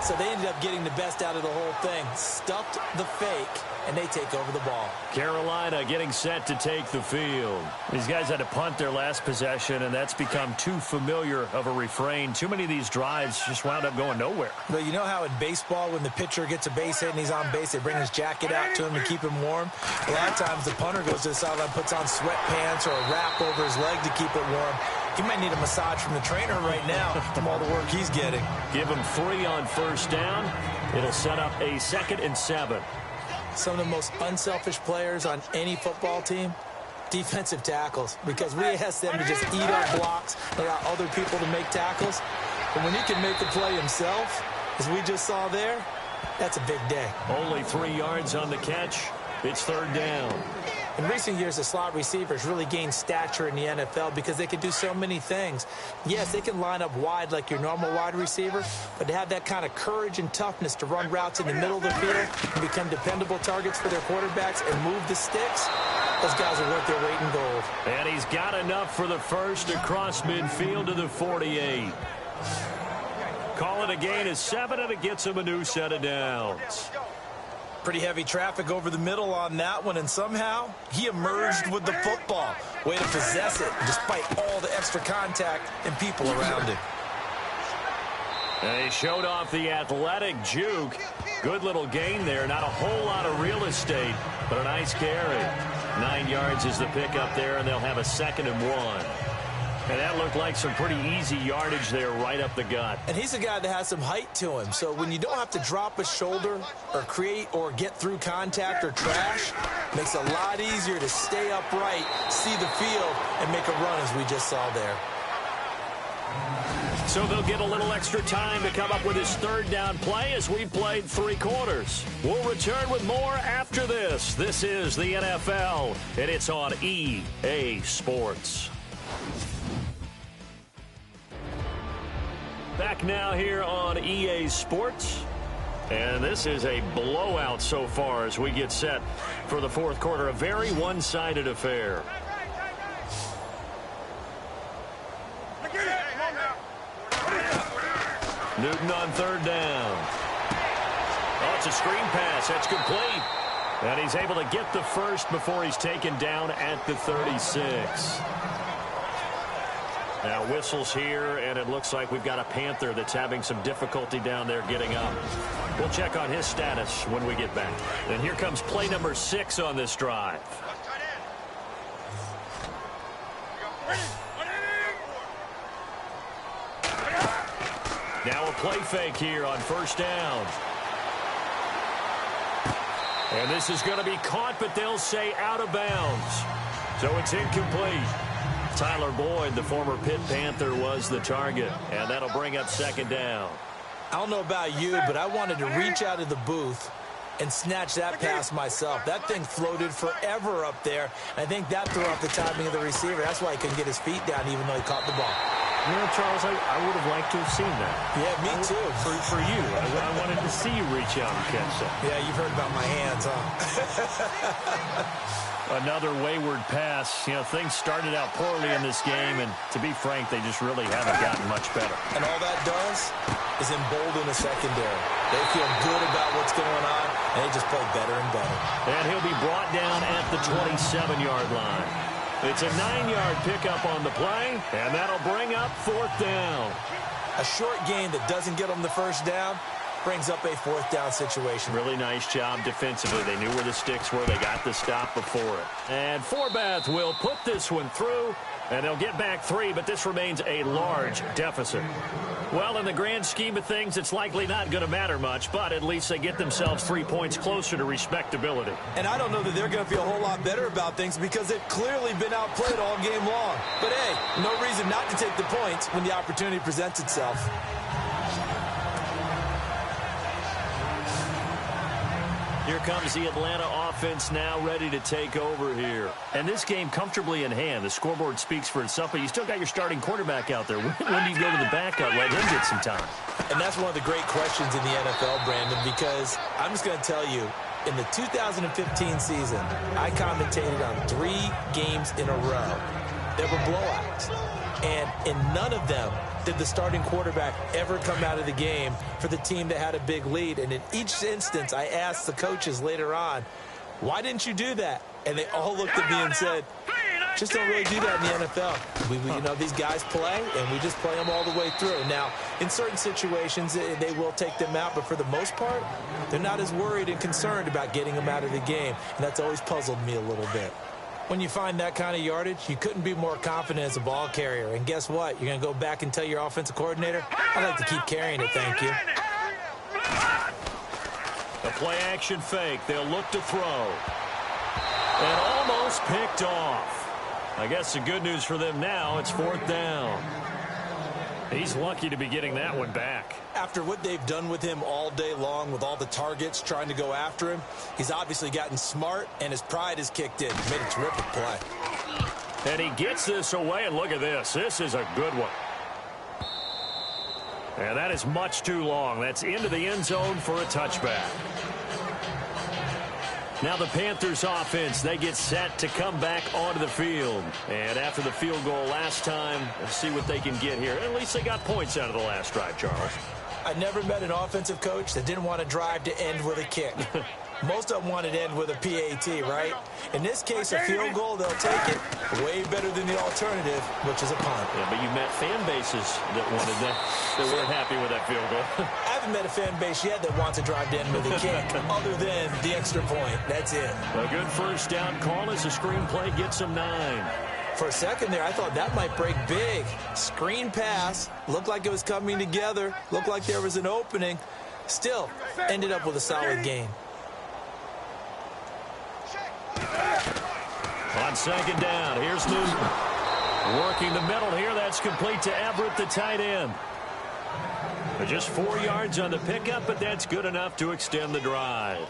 So they ended up getting the best out of the whole thing. Stuffed the fake, and they take over the ball. Carolina getting set to take the field. These guys had to punt their last possession, and that's become too familiar of a refrain. Too many of these drives just wound up going nowhere. But you know how in baseball, when the pitcher gets a base hit and he's on base, they bring his jacket out to him to keep him warm? A lot of times the punter goes to the sideline, puts on sweatpants or a wrap over his leg to keep it warm. He might need a massage from the trainer right now from all the work he's getting. Give him 3 on 1st down. It'll set up a 2nd and 7. Some of the most unselfish players on any football team, defensive tackles, because we ask them to just eat our blocks, allow other people to make tackles. But when he can make a play himself, as we just saw there, that's a big day. Only 3 yards on the catch. It's 3rd down. In recent years, the slot receivers really gained stature in the NFL because they can do so many things. Yes, they can line up wide like your normal wide receiver, but to have that kind of courage and toughness to run routes in the middle of the field and become dependable targets for their quarterbacks and move the sticks, those guys are worth their weight in gold. And he's got enough for the first across midfield to the 48. Call it a gain of 7, and it gets him a new set of downs. Pretty heavy traffic over the middle on that one, and somehow he emerged with the football. Way to possess it, despite all the extra contact and people around him. And he showed off the athletic juke. Good little gain there. Not a whole lot of real estate, but a nice carry. 9 yards is the pickup there, and they'll have a 2nd and 1. And that looked like some pretty easy yardage there right up the gut. And he's a guy that has some height to him. So when you don't have to drop a shoulder or create or get through contact or trash, it makes it a lot easier to stay upright, see the field, and make a run as we just saw there. So they'll get a little extra time to come up with his 3rd down play as we played 3 quarters. We'll return with more after this. This is the NFL, and it's on EA Sports. Back now here on EA Sports. And this is a blowout so far as we get set for the fourth quarter. A very one-sided affair. Newton on third down. Oh, it's a screen pass. That's complete. And he's able to get the first before he's taken down at the 36. Now whistles here, and it looks like we've got a Panther that's having some difficulty down there getting up. We'll check on his status when we get back. And here comes play number 6 on this drive. Now a play fake here on first down. And this is going to be caught, but they'll say out of bounds. So it's incomplete. Tyler Boyd, the former Pitt Panther, was the target, and that'll bring up second down. I don't know about you, but I wanted to reach out of the booth and snatch that pass myself. That thing floated forever up there. I think that threw off the timing of the receiver. That's why he couldn't get his feet down even though he caught the ball. You know, Charles, I would have liked to have seen that. Yeah, me too. For you. I wanted to see you reach out and catch that. Yeah, you've heard about my hands, huh? Another wayward pass. You know, things started out poorly in this game, and to be frank, they just really haven't gotten much better. And all that does is embolden the secondary. They feel good about what's going on, and they just play better and better. And he'll be brought down at the 27-yard line. It's a 9-yard pickup on the play, and that'll bring up fourth down. A short gain that doesn't get them the first down brings up a fourth down situation. Really nice job defensively. They knew where the sticks were. They got the stop before it. And Forbath will put this one through, and they'll get back 3, but this remains a large deficit. Well, in the grand scheme of things, it's likely not going to matter much, but at least they get themselves 3 points closer to respectability. And I don't know that they're going to feel a whole lot better about things because they've clearly been outplayed all game long. But, hey, no reason not to take the points when the opportunity presents itself. Here comes the Atlanta offense now ready to take over here. And this game comfortably in hand. The scoreboard speaks for itself, but you still got your starting quarterback out there. When do you go to the backup? Let him get some time. And that's one of the great questions in the NFL, Brandon, because I'm just going to tell you, in the 2015 season, I commentated on 3 games in a row that were blowouts. And in none of them did the starting quarterback ever come out of the game for the team that had a big lead. And in each instance, I asked the coaches later on, why didn't you do that? And they all looked at me and said, just don't really do that in the NFL. You know, these guys play, and we just play them all the way through. Now, in certain situations, they will take them out, but for the most part, they're not as worried and concerned about getting them out of the game. And that's always puzzled me a little bit. When you find that kind of yardage, you couldn't be more confident as a ball carrier. And guess what? You're going to go back and tell your offensive coordinator, I'd like to keep carrying it, thank you. The play action fake. They'll look to throw. And almost picked off. I guess the good news for them now, it's fourth down. He's lucky to be getting that one back. After what they've done with him all day long with all the targets trying to go after him, he's obviously gotten smart, and his pride has kicked in. He made a terrific play. And he gets this away, and look at this. This is a good one. And that is much too long. That's into the end zone for a touchback. Now the Panthers offense, they get set to come back onto the field. And after the field goal last time, let's see what they can get here. At least they got points out of the last drive, Charles. I never met an offensive coach that didn't want to drive to end with a kick. Most of them wanted to end with a PAT, right? In this case, a field goal, they'll take it. Way better than the alternative, which is a punt. Yeah, but you met fan bases that wanted that, that weren't happy with that field goal. I haven't met a fan base yet that wants to drive to end with a kick, other than the extra point. That's it. A good first down call as the screenplay gets them 9. For a second there, I thought that might break big. Screen pass. Looked like it was coming together. Looked like there was an opening. Still, ended up with a solid gain. On second down, here's Newton. Working the middle here. That's complete to Everett, the tight end. Just 4 yards on the pickup, but that's good enough to extend the drive.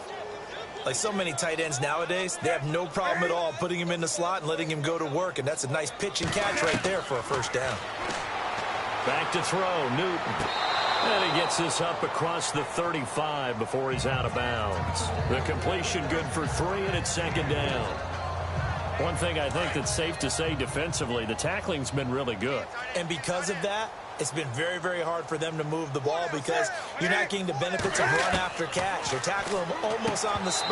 Like so many tight ends nowadays, they have no problem at all putting him in the slot and letting him go to work, and that's a nice pitch and catch right there for a first down. Back to throw, Newton. And he gets this up across the 35 before he's out of bounds. The completion good for 3, and it's second down. One thing I think that's safe to say defensively, the tackling's been really good. And because of that, it's been very, very hard for them to move the ball because you're not getting the benefits of run after catch. They're tackling them almost on the spot.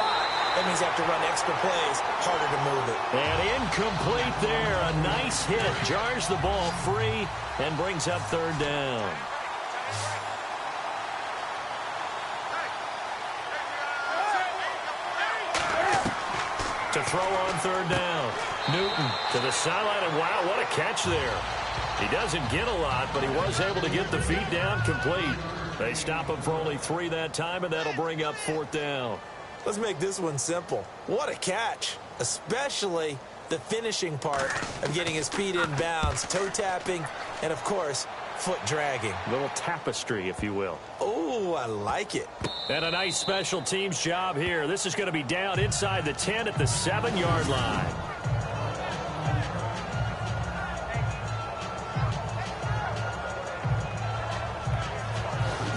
That means you have to run extra plays, harder to move it. And incomplete there. A nice hit. Jars the ball free and brings up third down. To throw on third down. Newton to the sideline, and wow, what a catch there. He doesn't get a lot, but he was able to get the feet down complete. They stop him for only 3 that time, and that'll bring up fourth down. Let's make this one simple. What a catch, especially the finishing part of getting his feet in bounds, toe tapping, and, of course, foot dragging. A little tapestry, if you will. Oh, I like it. And a nice special teams job here. This is going to be down inside the 10 at the 7-yard line.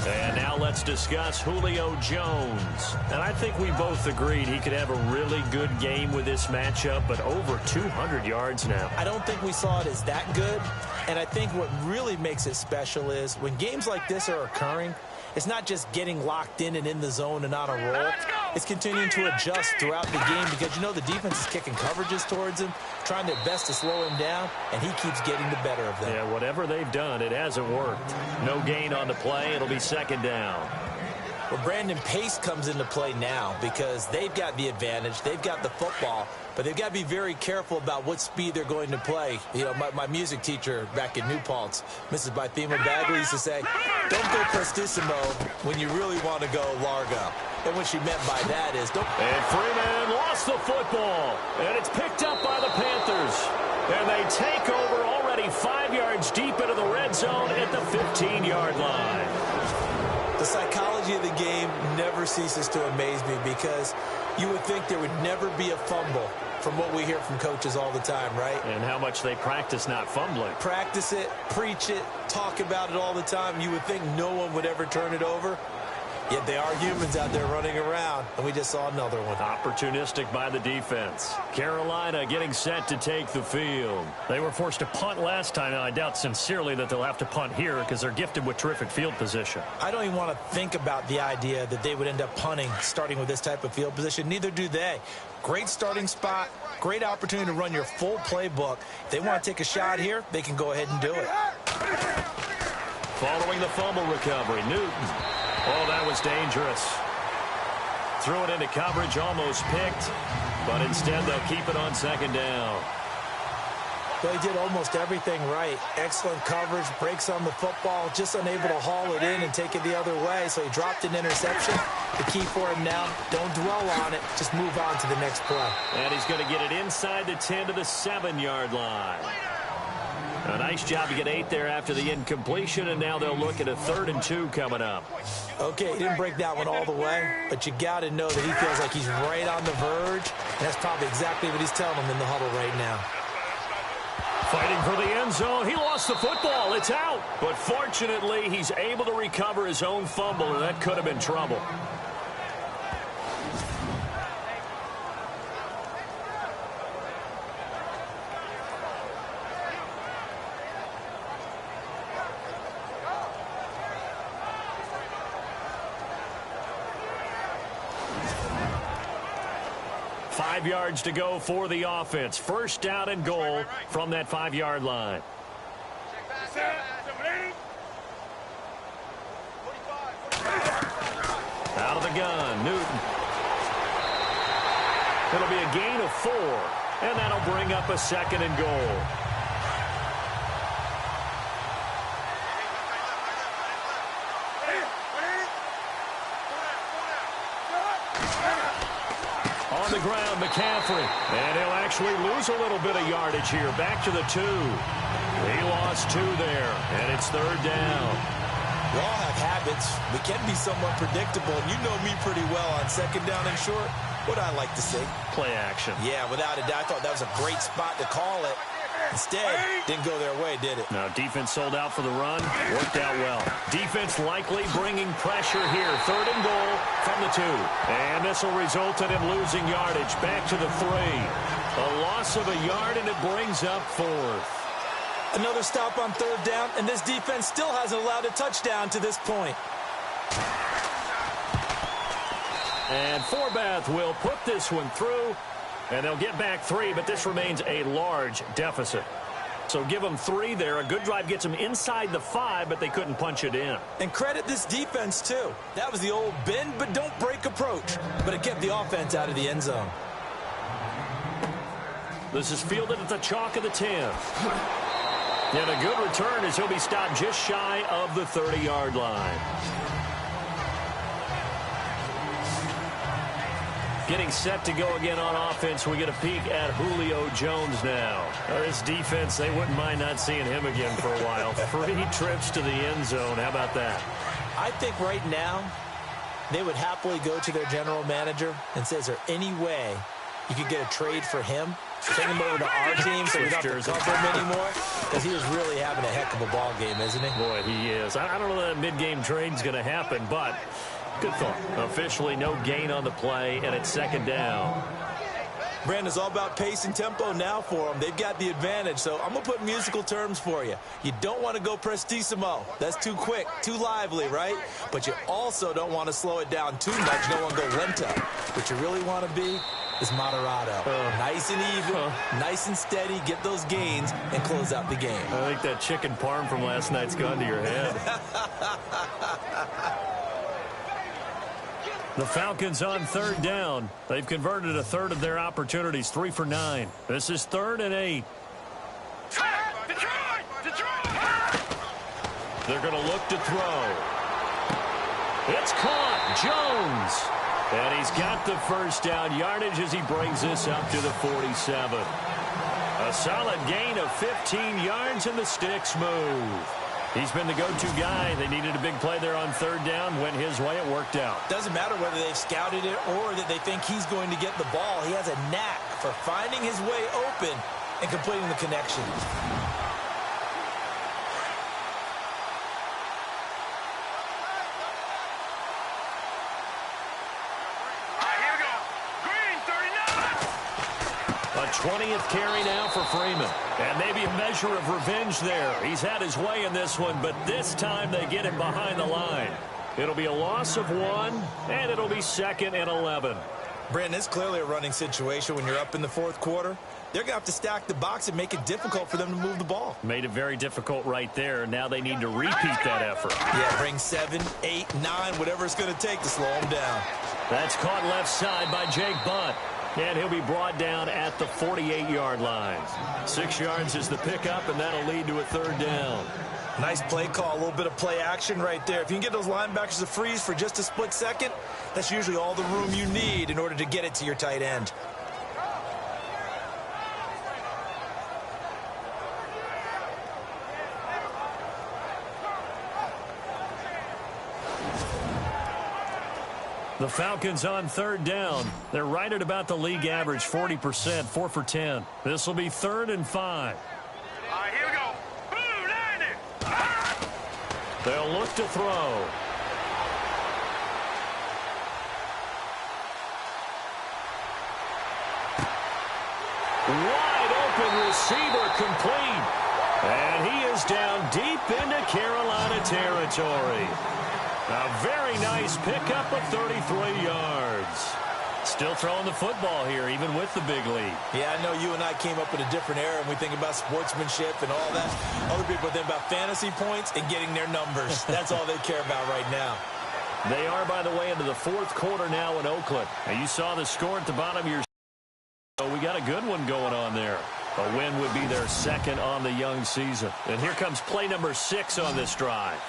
And now let's discuss Julio Jones. And I think we both agreed he could have a really good game with this matchup, but over 200 yards now. I don't think we saw it as that good. And I think what really makes it special is when games like this are occurring, it's not just getting locked in and in the zone and on a roll. It's continuing to adjust throughout the game because, you know, the defense is kicking coverages towards him, trying their best to slow him down, and he keeps getting the better of them. Yeah, whatever they've done, it hasn't worked. No gain on the play. It'll be second down. Well, Brandon, pace comes into play now because they've got the advantage. They've got the football, but they've got to be very careful about what speed they're going to play. You know, my music teacher back in New Paltz, Mrs. Bythema Bagley, used to say, don't go prestissimo when you really want to go largo. And what she meant by that is don't... And Freeman lost the football, and it's picked up by the Panthers. And they take over already 5 yards deep into the red zone at the 15-yard line. The psychology of the game never ceases to amaze me because you would think there would never be a fumble from what we hear from coaches all the time, right? And how much they practice not fumbling. Practice it, preach it, talk about it all the time. You would think no one would ever turn it over. Yet they are humans out there running around, and we just saw another one. Opportunistic by the defense. Carolina getting set to take the field. They were forced to punt last time, and I doubt sincerely that they'll have to punt here because they're gifted with terrific field position. I don't even want to think about the idea that they would end up punting starting with this type of field position. Neither do they. Great starting spot, great opportunity to run your full playbook. If they want to take a shot here, they can go ahead and do it. Following the fumble recovery, Newton. Oh, that was dangerous. Threw it into coverage, almost picked, but instead they'll keep it on second down. Well, he did almost everything right. Excellent coverage, breaks on the football, just unable to haul it in and take it the other way, so he dropped an interception. The key for him now, don't dwell on it, just move on to the next play. And he's going to get it inside the 10 to the 7-yard line. A nice job to get 8 there after the incompletion, and now they'll look at a 3rd and 2 coming up. Okay, he didn't break that one all the way, but you got to know that he feels like he's right on the verge, and that's probably exactly what he's telling them in the huddle right now. Fighting for the end zone. He lost the football. It's out. But fortunately, he's able to recover his own fumble, and that could have been trouble. Five yards to go for the offense. First down and goal from that 5-yard line. Out of the gun, Newton. It'll be a gain of 4, and that'll bring up a 2nd and goal. On the ground, McCaffrey. And he'll actually lose a little bit of yardage here. Back to the 2. He lost 2 there, and it's 3rd down. We all have habits. We can be somewhat predictable, and you know me pretty well on 2nd down and short. What I like to see. Play action. Yeah, without a doubt. I thought that was a great spot to call it. Instead, didn't go their way, did it? Now, defense sold out for the run. Worked out well. Defense likely bringing pressure here. 3rd and goal from the 2. And this will result in him losing yardage. Back to the 3. A loss of a yard, and it brings up 4th. Another stop on 3rd down, and this defense still hasn't allowed a touchdown to this point. And Forbath will put this one through, and they'll get back 3, but this remains a large deficit. So give them 3 there. A good drive gets them inside the 5, but they couldn't punch it in. And credit this defense, too. That was the old bend but don't break approach, but it kept the offense out of the end zone. This is fielded at the chalk of the 10. And a good return as he'll be stopped just shy of the 30-yard line. Getting set to go again on offense. We get a peek at Julio Jones now. This defense, they wouldn't mind not seeing him again for a while. 3 trips to the end zone. How about that? I think right now they would happily go to their general manager and say, is there any way you could get a trade for him? Take him over to our team so we don't have to cover him anymore? Because he is really having a heck of a ball game, isn't he? Boy, he is. I don't know that mid-game trade's going to happen, but good thought. Officially no gain on the play, and it's 2nd down. Brandon, it's all about pace and tempo now for them. They've got the advantage, so I'm going to put musical terms for you. You don't want to go prestissimo. That's too quick, too lively, right? But you also don't want to slow it down too much. You don't want to go lento. What you really want to be is moderato. Nice and even, nice and steady, get those gains, and close out the game. I think that chicken parm from last night's gone to your head. The Falcons on 3rd down. They've converted a 1/3 of their opportunities, 3 for 9. This is 3rd and 8. They're going to look to throw. It's caught. Jones. And he's got the 1st down yardage as he brings this up to the 47. A solid gain of 15 yards, and the sticks move. He's been the go-to guy. They needed a big play there on 3rd down. Went his way. It worked out. Doesn't matter whether they've scouted it or that they think he's going to get the ball. He has a knack for finding his way open and completing the connection. A 20th carry now for Freeman. And maybe a measure of revenge there. He's had his way in this one, but this time they get him behind the line. It'll be a loss of 1, and it'll be 2nd and 11. Brandon, it's clearly a running situation when you're up in the 4th quarter. They're going to have to stack the box and make it difficult for them to move the ball. Made it very difficult right there. Now they need to repeat that effort. Yeah, bring 7, 8, 9, whatever it's going to take to slow them down. That's caught left side by Jake Butt. And he'll be brought down at the 48-yard line. 6 yards is the pickup, and that'll lead to a 3rd down. Nice play call, a little bit of play action right there. If you can get those linebackers to freeze for just a split second, that's usually all the room you need in order to get it to your tight end. The Falcons on 3rd down. They're right at about the league average, 40%, 4 for 10. This will be 3rd and 5. All right, here we go. Boom, landed. They'll look to throw. Wide open receiver complete. And he is down deep into Carolina territory. A very nice pickup of 33 yards. Still throwing the football here, even with the big lead. Yeah, I know you and I came up in a different era, and we think about sportsmanship and all that. Other people think about fantasy points and getting their numbers. That's all they care about right now. They are, by the way, into the 4th quarter now in Oakland. Now, you saw the score at the bottom of your... So we got a good one going on there. A win would be their 2nd on the young season. And here comes play number 6 on this drive.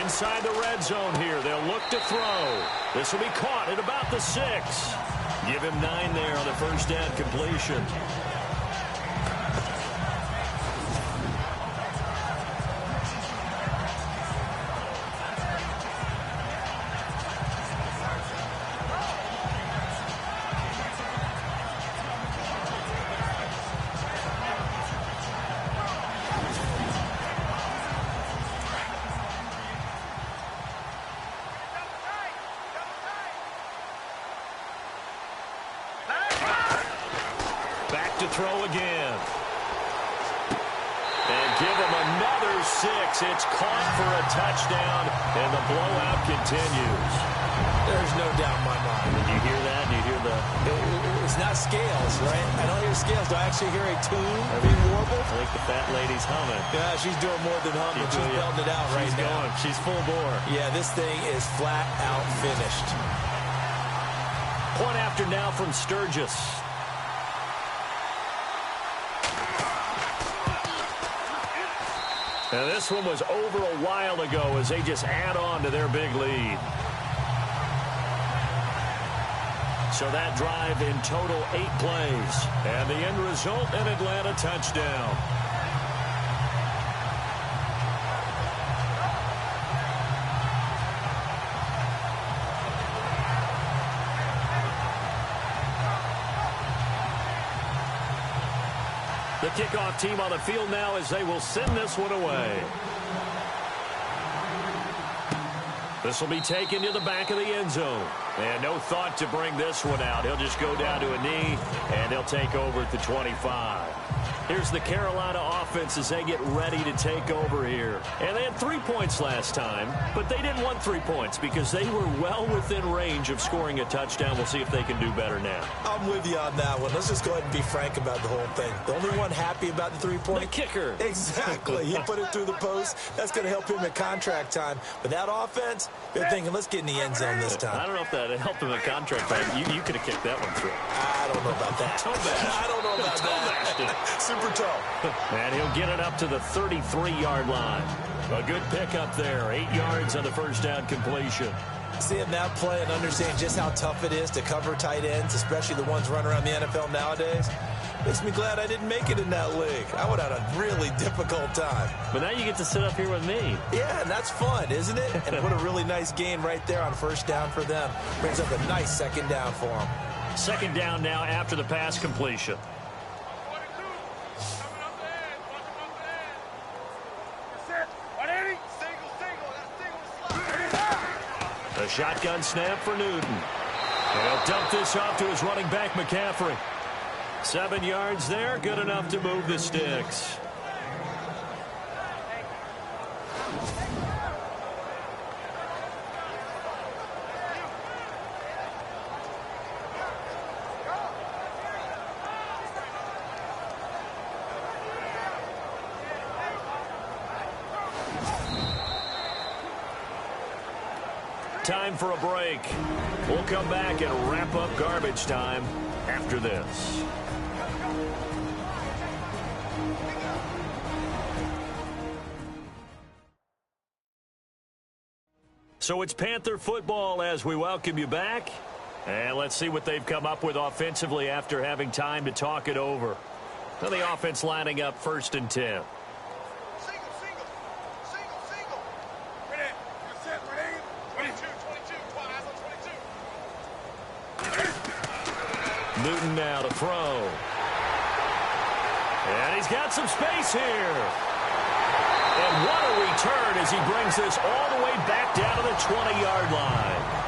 Inside the red zone here. They'll look to throw. This will be caught at about the 6. Give him 9 there on the 1st down completion. throw again. And give him another 6. It's caught for a touchdown, and the blowout continues. There's no doubt in my mind. Did you hear that? Do you hear the... It's not scales, right? I don't hear scales. Do I actually hear a tune being warbled? I think the fat lady's humming. Yeah, she's doing more than humming. She's belting it out right now. She's full bore. Yeah, this thing is flat out finished. Point after now from Sturgis. And this one was over a while ago as they just add on to their big lead. So that drive in total 8 plays. And the end result, an Atlanta touchdown. The kickoff team on the field now as they will send this one away. This will be taken to the back of the end zone. And no thought to bring this one out. He'll just go down to a knee, and he'll take over at the 25. Here's the Carolina offense as they get ready to take over here. And they had 3 points last time, but they didn't want 3 points because they were well within range of scoring a touchdown. We'll see if they can do better now. I'm with you on that one. Let's just go ahead and be frank about the whole thing. The only one happy about the 3-point? The kicker. Exactly. He put it through the post. That's going to help him at contract time. But that offense, they're thinking, let's get in the end zone this time. I don't know if that helped him at contract time. You could have kicked that one through. I don't know about that. I don't know about that. Super toe. And he'll get it up to the 33-yard line. A good pickup there. 8 yards on the first down completion. Seeing that play and understanding just how tough it is to cover tight ends, especially the ones running around the NFL nowadays, makes me glad I didn't make it in that league. I would have had a really difficult time. But now you get to sit up here with me. Yeah, and that's fun, isn't it? And what a really nice gain right there on first down for them. Brings up a nice second down for them. Second down now after the pass completion. A shotgun snap for Newton. And he'll dump this off to his running back, McCaffrey. 7 yards there, good enough to move the sticks. Time for a break. We'll come back and wrap up garbage time after this. So it's Panther football as we welcome you back. And let's see what they've come up with offensively after having time to talk it over. Now the offense lining up 1st and 10. Newton now to throw. And he's got some space here. And what a return as he brings this all the way back down to the 20-yard line.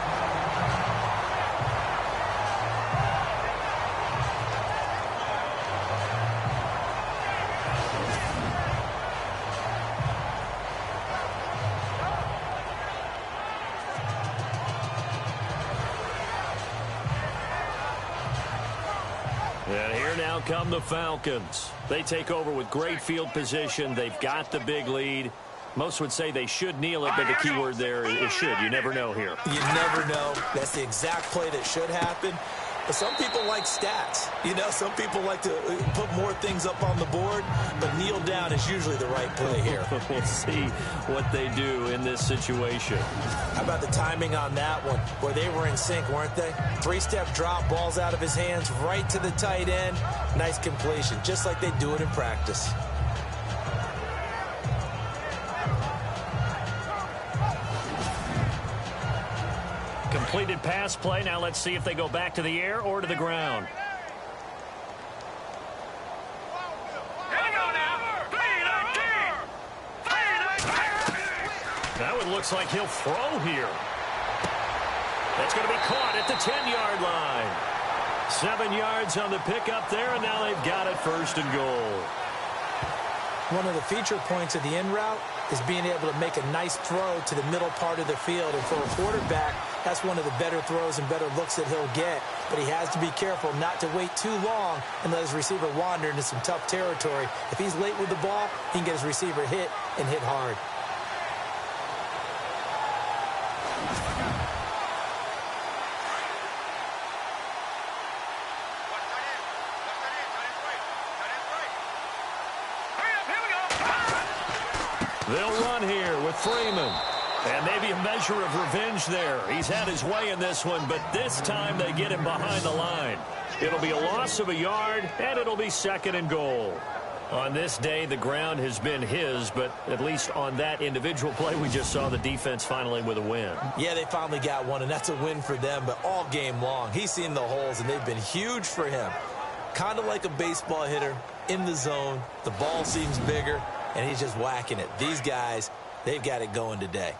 And here now come the Falcons. They take over with great field position. They've got the big lead. Most would say they should kneel it, but the key word there is should. You never know here. You never know. That's the exact play that should happen. But some people like stats. You know, some people like to put more things up on the board, but kneel down is usually the right play here. We'll see what they do in this situation. How about the timing on that one, where they were in sync, weren't they? 3-step drop, balls out of his hands, right to the tight end. Nice completion, just like they do it in practice. Completed pass play. Now let's see if they go back to the air or to the ground. That one looks like he'll throw here. That's going to be caught at the 10-yard line. 7 yards on the pickup there, and now they've got it 1st and goal. One of the feature points of the in route is being able to make a nice throw to the middle part of the field. And for a quarterback, that's one of the better throws and better looks that he'll get. But he has to be careful not to wait too long and let his receiver wander into some tough territory. If he's late with the ball, he can get his receiver hit and hit hard. They'll run here with Freeman. And maybe a measure of revenge there. He's had his way in this one, but this time they get him behind the line. It'll be a loss of a yard, and it'll be 2nd and goal. On this day, the ground has been his, but at least on that individual play, we just saw the defense finally with a win. Yeah, they finally got one, and that's a win for them, but all game long, he's seen the holes, and they've been huge for him. Kind of like a baseball hitter in the zone. The ball seems bigger, and he's just whacking it. These guys, they've got it going today.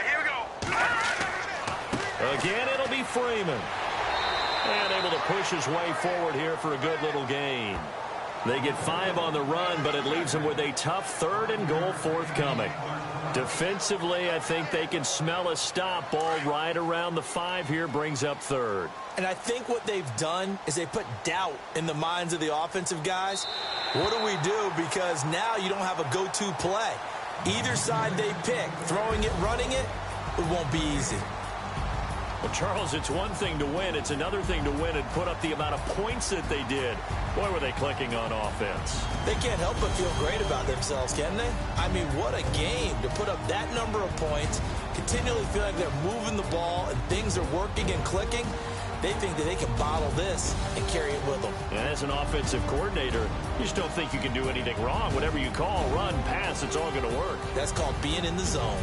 Here we go. Again, it'll be Freeman. And able to push his way forward here for a good little gain. They get 5 on the run, but it leaves them with a tough 3rd and goal forthcoming. Defensively, I think they can smell a stop. Ball right around the 5 here, brings up 3rd. And I think what they've done is they put doubt in the minds of the offensive guys. What do we do? Because now you don't have a go-to play. Either side they pick, throwing it, running it, it won't be easy. Well, Charles, it's one thing to win. It's another thing to win and put up the amount of points that they did. Boy, were they clicking on offense. They can't help but feel great about themselves, can they? I mean, what a game to put up that number of points, continually feel like they're moving the ball and things are working and clicking. They think that they can bottle this and carry it with them. And as an offensive coordinator, you just don't think you can do anything wrong. Whatever you call, run, pass, it's all going to work. That's called being in the zone.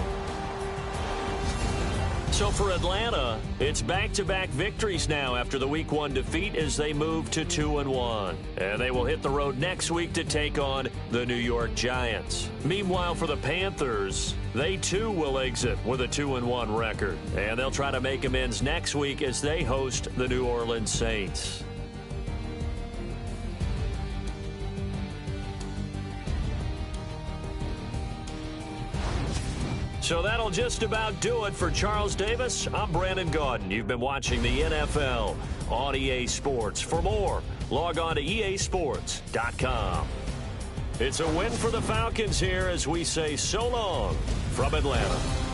So for Atlanta, it's back-to-back victories now after the Week 1 defeat as they move to 2-1. And they will hit the road next week to take on the New York Giants. Meanwhile, for the Panthers, they too will exit with a 2-1 record. And they'll try to make amends next week as they host the New Orleans Saints. So that'll just about do it for Charles Davis. I'm Brandon Gaudin. You've been watching the NFL on EA Sports. For more, log on to easports.com. It's a win for the Falcons here as we say so long from Atlanta.